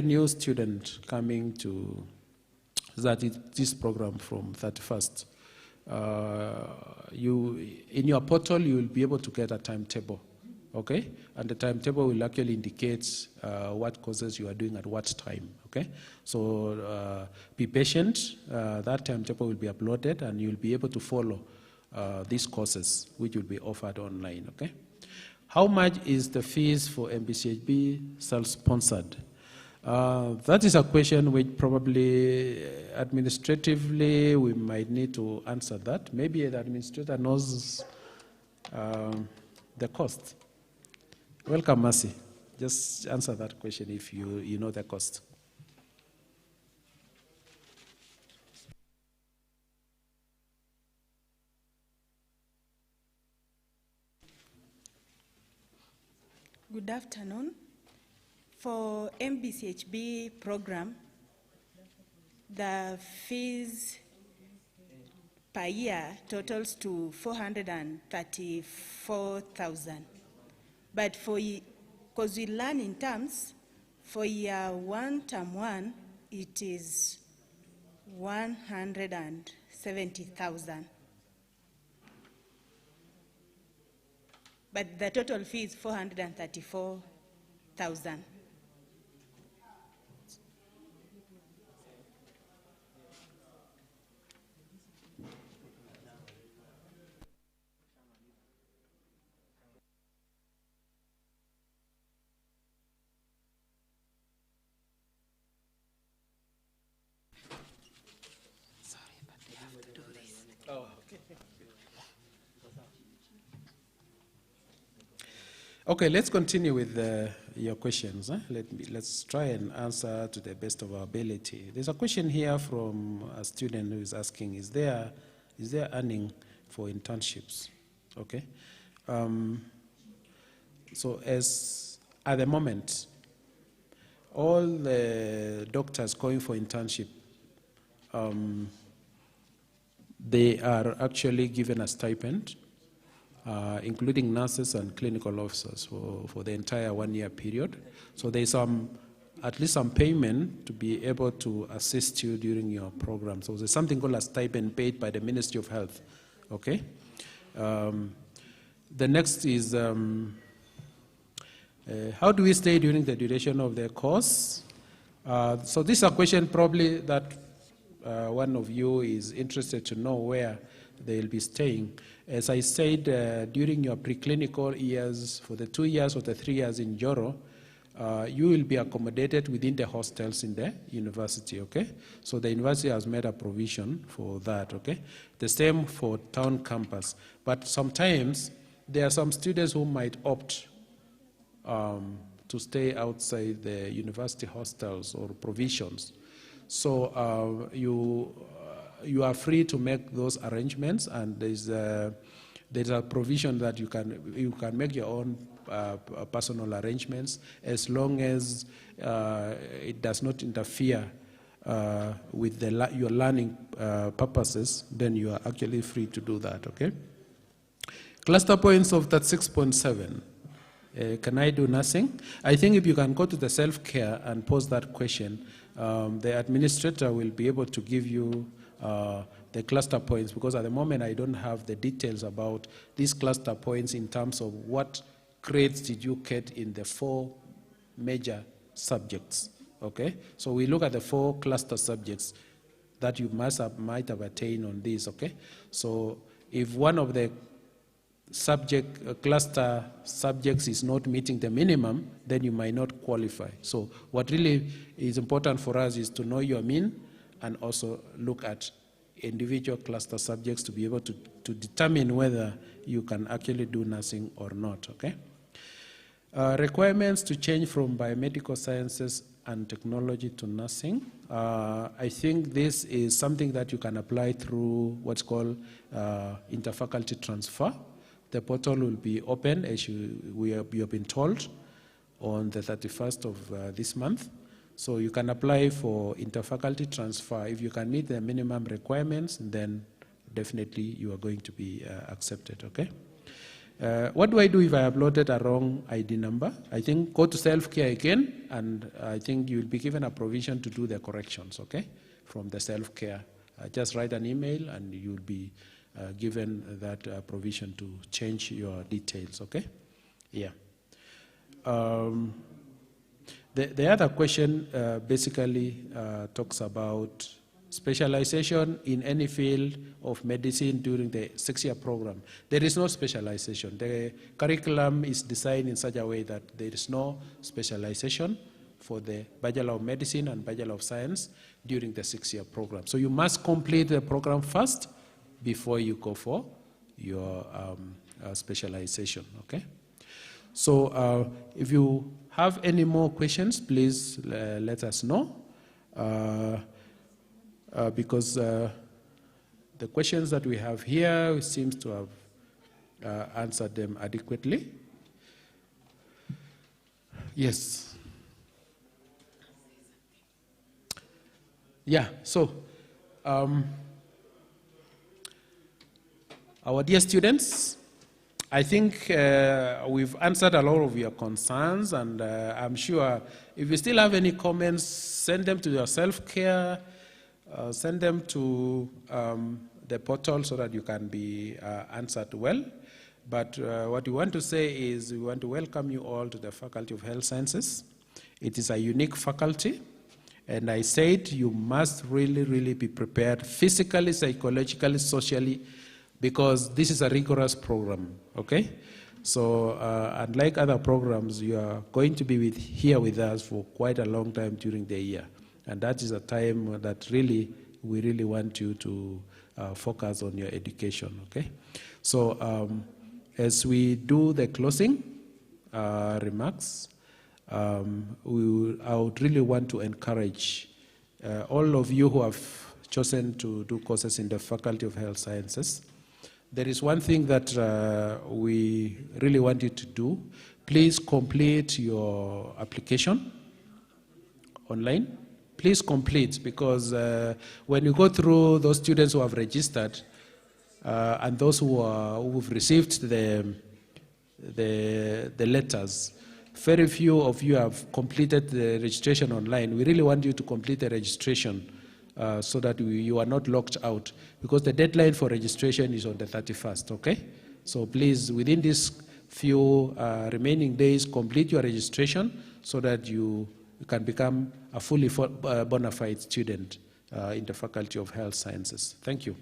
E: new student coming to this program from 31st, in your portal you will be able to get a timetable, okay? And the timetable will actually indicate what courses you are doing at what time, okay? So be patient. That timetable will be uploaded, and you'll be able to follow these courses which will be offered online, okay? How much is the fees for MBCHB self-sponsored? That is a question which probably administratively we might need to answer that. Maybe the administrator knows the cost. Welcome, Mercy. Just answer that question if you know the cost.
K: Good afternoon. For MBCHB program, the fees per year totals to 434,000. But because we learn in terms, for year one, term one, it is 170,000. But the total fee is 434,000.
E: Okay, let's continue with your questions. Let's try and answer to the best of our ability. There's a question here from a student who is asking, is there earning for internships? Okay. So as at the moment, all the doctors going for internship, they are actually given a stipend, including nurses and clinical officers for the entire 1 year period. So there's at least some payment to be able to assist you during your program. So there's something called a stipend paid by the Ministry of Health. Okay. The next is, how do we stay during the duration of the course? So this is a question probably that one of you is interested to know where they'll be staying. As I said, during your preclinical years, for the 2 years or the 3 years in Joro, you will be accommodated within the hostels in the university, okay? So the university has made a provision for that, okay? The same for town campus. But sometimes there are some students who might opt to stay outside the university hostels or provisions. So you are free to make those arrangements, and there's a provision that you can make your own personal arrangements as long as it does not interfere with your learning purposes. Then you are actually free to do that. Okay. Cluster points of that 6.7. Can I do nothing? I think if you can go to the self-care and pose that question, the administrator will be able to give you the cluster points, because at the moment I don't have the details about these cluster points in terms of what grades did you get in the 4 major subjects. Okay, so we look at the 4 cluster subjects that you might have attained on these. Okay, so if one of the cluster subjects is not meeting the minimum, then you might not qualify. So what really is important for us is to know your mean and also look at individual cluster subjects to be able to determine whether you can actually do nursing or not. Okay. Requirements to change from biomedical sciences and technology to nursing. I think this is something that you can apply through what's called interfaculty transfer. The portal will be open, as we have been told, on the 31st of this month. So you can apply for interfaculty transfer. If you can meet the minimum requirements, then definitely you are going to be accepted, okay? What do I do if I uploaded a wrong ID number? I think go to self-care again, and I think you'll be given a provision to do the corrections, okay, from the self-care. Just write an email and you'll be given that provision to change your details, okay? Yeah. The other question basically talks about specialization in any field of medicine during the 6-year program. There is no specialization. The curriculum is designed in such a way that there is no specialization for the Bachelor of Medicine and Bachelor of Science during the 6-year program. So you must complete the program first before you go for your specialization, okay? So if you have any more questions, please let us know, because the questions that we have here seems to have answered them adequately. Yes. Yeah, so our dear students, I think we've answered a lot of your concerns, and I'm sure if you still have any comments, send them to your self-care, send them to the portal so that you can be answered well. But what we want to say is we want to welcome you all to the Faculty of Health Sciences. It is a unique faculty, and I said you must really, really be prepared physically, psychologically, socially, because this is a rigorous program, okay? So unlike other programs, you are going to be here with us for quite a long time during the year. And that is a time that really, we really want you to focus on your education, okay? So as we do the closing remarks, I would really want to encourage all of you who have chosen to do courses in the Faculty of Health Sciences. There is one thing that we really want you to do. Please complete your application online. Please complete, because when you go through those students who have registered and those who've received the letters, very few of you have completed the registration online. We really want you to complete the registration so that you are not locked out, because the deadline for registration is on the 31st, okay? So please, within these few remaining days, complete your registration so that you can become a fully bona fide student in the Faculty of Health Sciences. Thank you.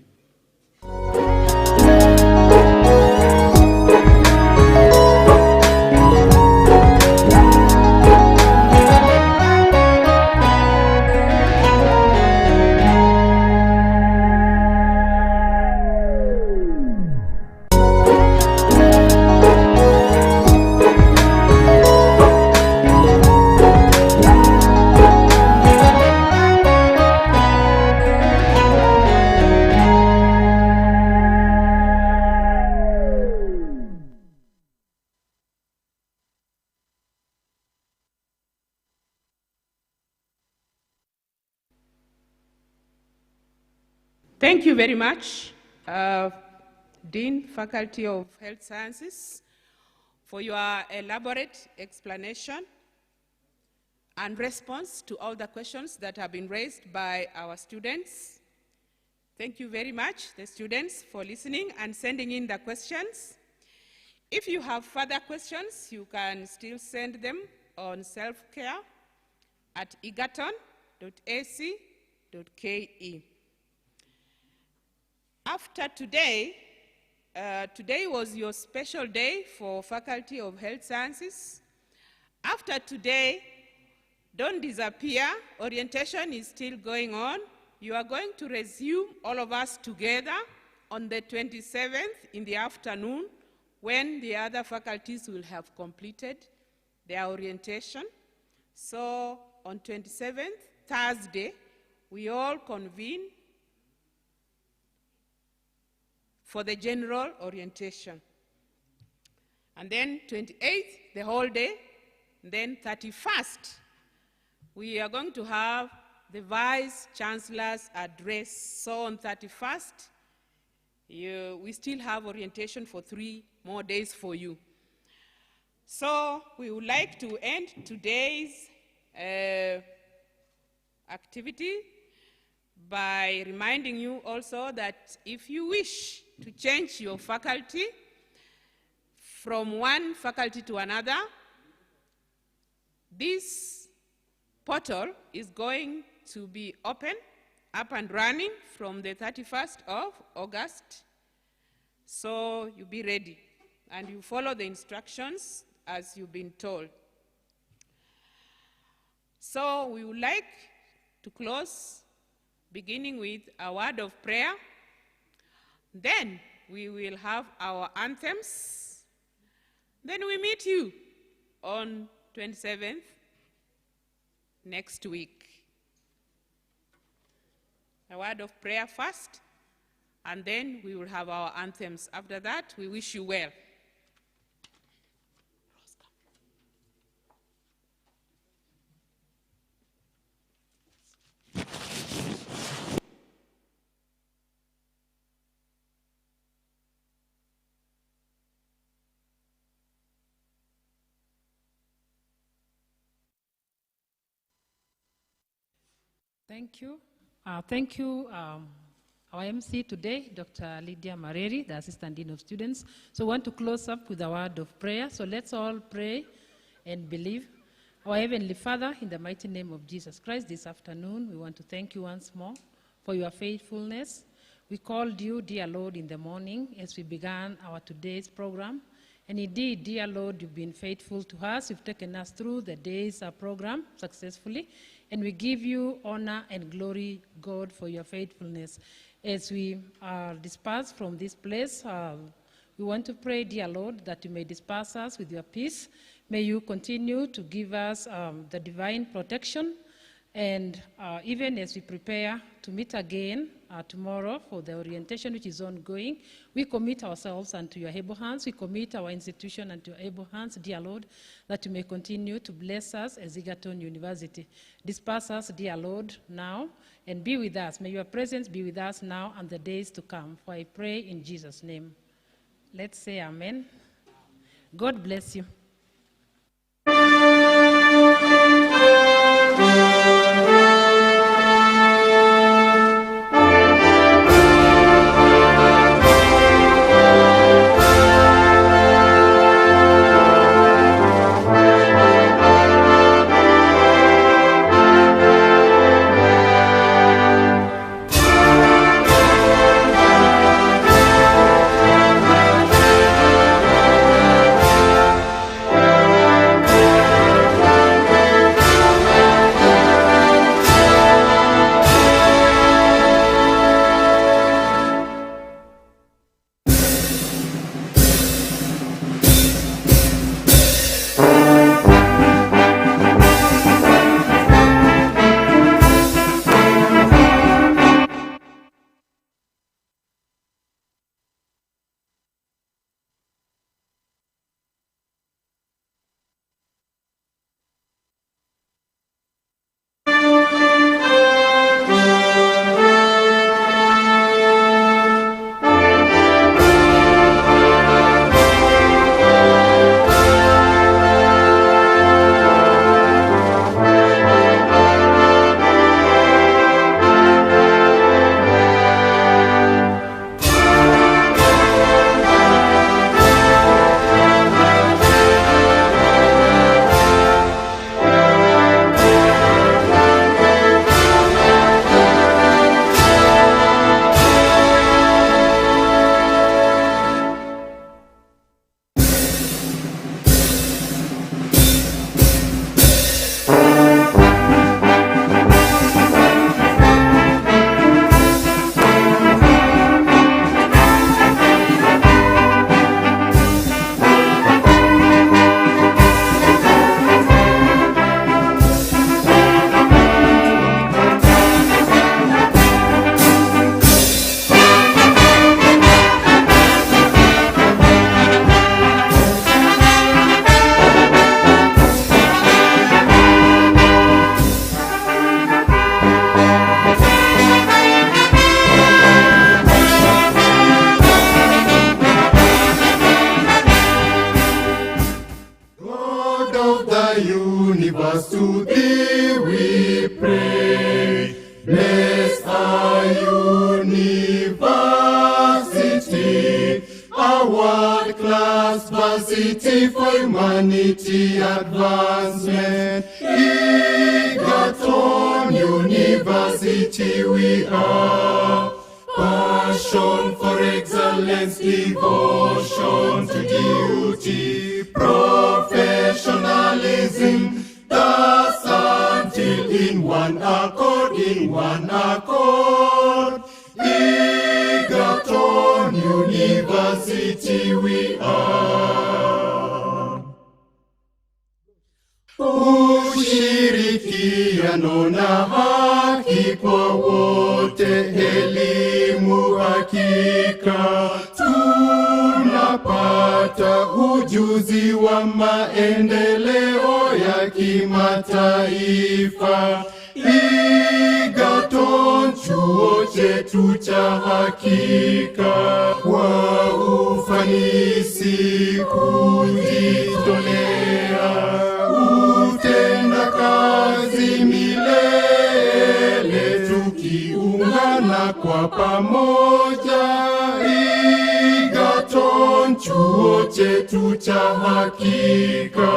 C: Thank you very much, Dean, Faculty of Health Sciences, for your elaborate explanation and response to all the questions that have been raised by our students. Thank you very much, the students, for listening and sending in the questions. If you have further questions, you can still send them on selfcare@egerton.ac.ke. After today, today was your special day for Faculty of Health Sciences. After today, don't disappear. Orientation is still going on. You are going to resume, all of us together, on the 27th in the afternoon, when the other faculties will have completed their orientation. So on 27th, Thursday, we all convene for the general orientation. And then 28th, the whole day. Then 31st, we are going to have the Vice Chancellor's address. So on 31st, we still have orientation for 3 more days for you. So we would like to end today's activity by reminding you also that if you wish to change your faculty from one faculty to another, this portal is going to be open, up and running from the 31st of August. So you be ready and you follow the instructions as you've been told. So we would like to close beginning with a word of prayer. Then we will have our anthems. Then we meet you on 27th next week. A word of prayer first, and then we will have our anthems. After that, we wish you well.
D: Thank you. Thank you, our MC today, Dr. Lydia Mareri, the Assistant Dean of Students. So we want to close up with a word of prayer. So let's all pray and believe. Our Heavenly Father, in the mighty name of Jesus Christ, this afternoon, we want to thank you once more for your faithfulness. We called you, dear Lord, in the morning as we began our today's program. And indeed, dear Lord, you've been faithful to us. You've taken us through the day's program successfully. And we give you honor and glory, God, for your faithfulness. As we are dispersed from this place, We want to pray, dear Lord, that you may disperse us with your peace. May you continue to give us the divine protection. And even as we prepare to meet again tomorrow for the orientation which is ongoing, we commit ourselves unto your able hands. We commit our institution unto your able hands, dear Lord, that you may continue to bless us as Egerton University. Disperse us, dear Lord, now, and be with us. May your presence be with us now and the days to come. For I pray in Jesus' name. Let's say amen. God bless you.
B: universe, to thee we pray. Bless our university, a world-class varsity for humanity advancement. Egerton University we are. Passion for excellence, devotion to duty, professionalism, thus until in one accord, Egerton University we are. Ushirikiano na haki kwa wote, elimu hakika, tunapata ujuzi wa maendeleo ya kimataifa. Egerton chuo chetu cha hakika, kwa ufanisi kujitolea, utenda kazi milele, tukiungana kwa pamoja. Egerton chuo chetu cha hakika.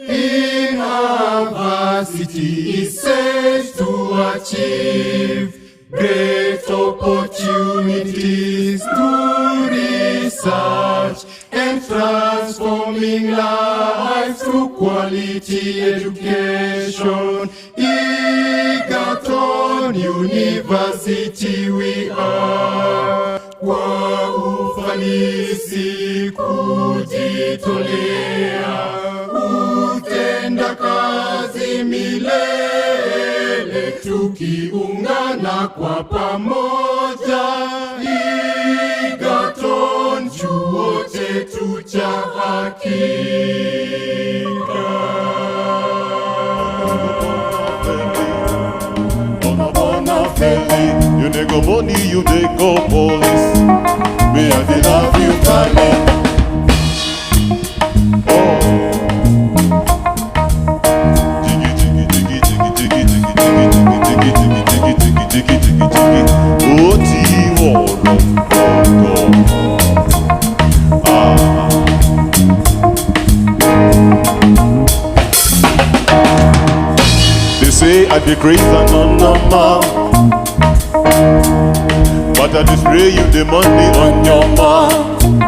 B: In our varsity is set to achieve great opportunities to research and transforming lives through quality education. Egerton University we are. kujitolea, utenda kazi milele, tukiungana kwa pamoja. Egerton, chuo chetu cha hakika. You nego money, you nego police. Me I dey love you, Kali. Oh. Jiggy jiggy jiggy jiggy jiggy jiggy jiggy jiggy jiggy jiggy jiggy jiggy jiggy. Oh, they say I dey crazy and normal, but I just spray you the money on your mouth.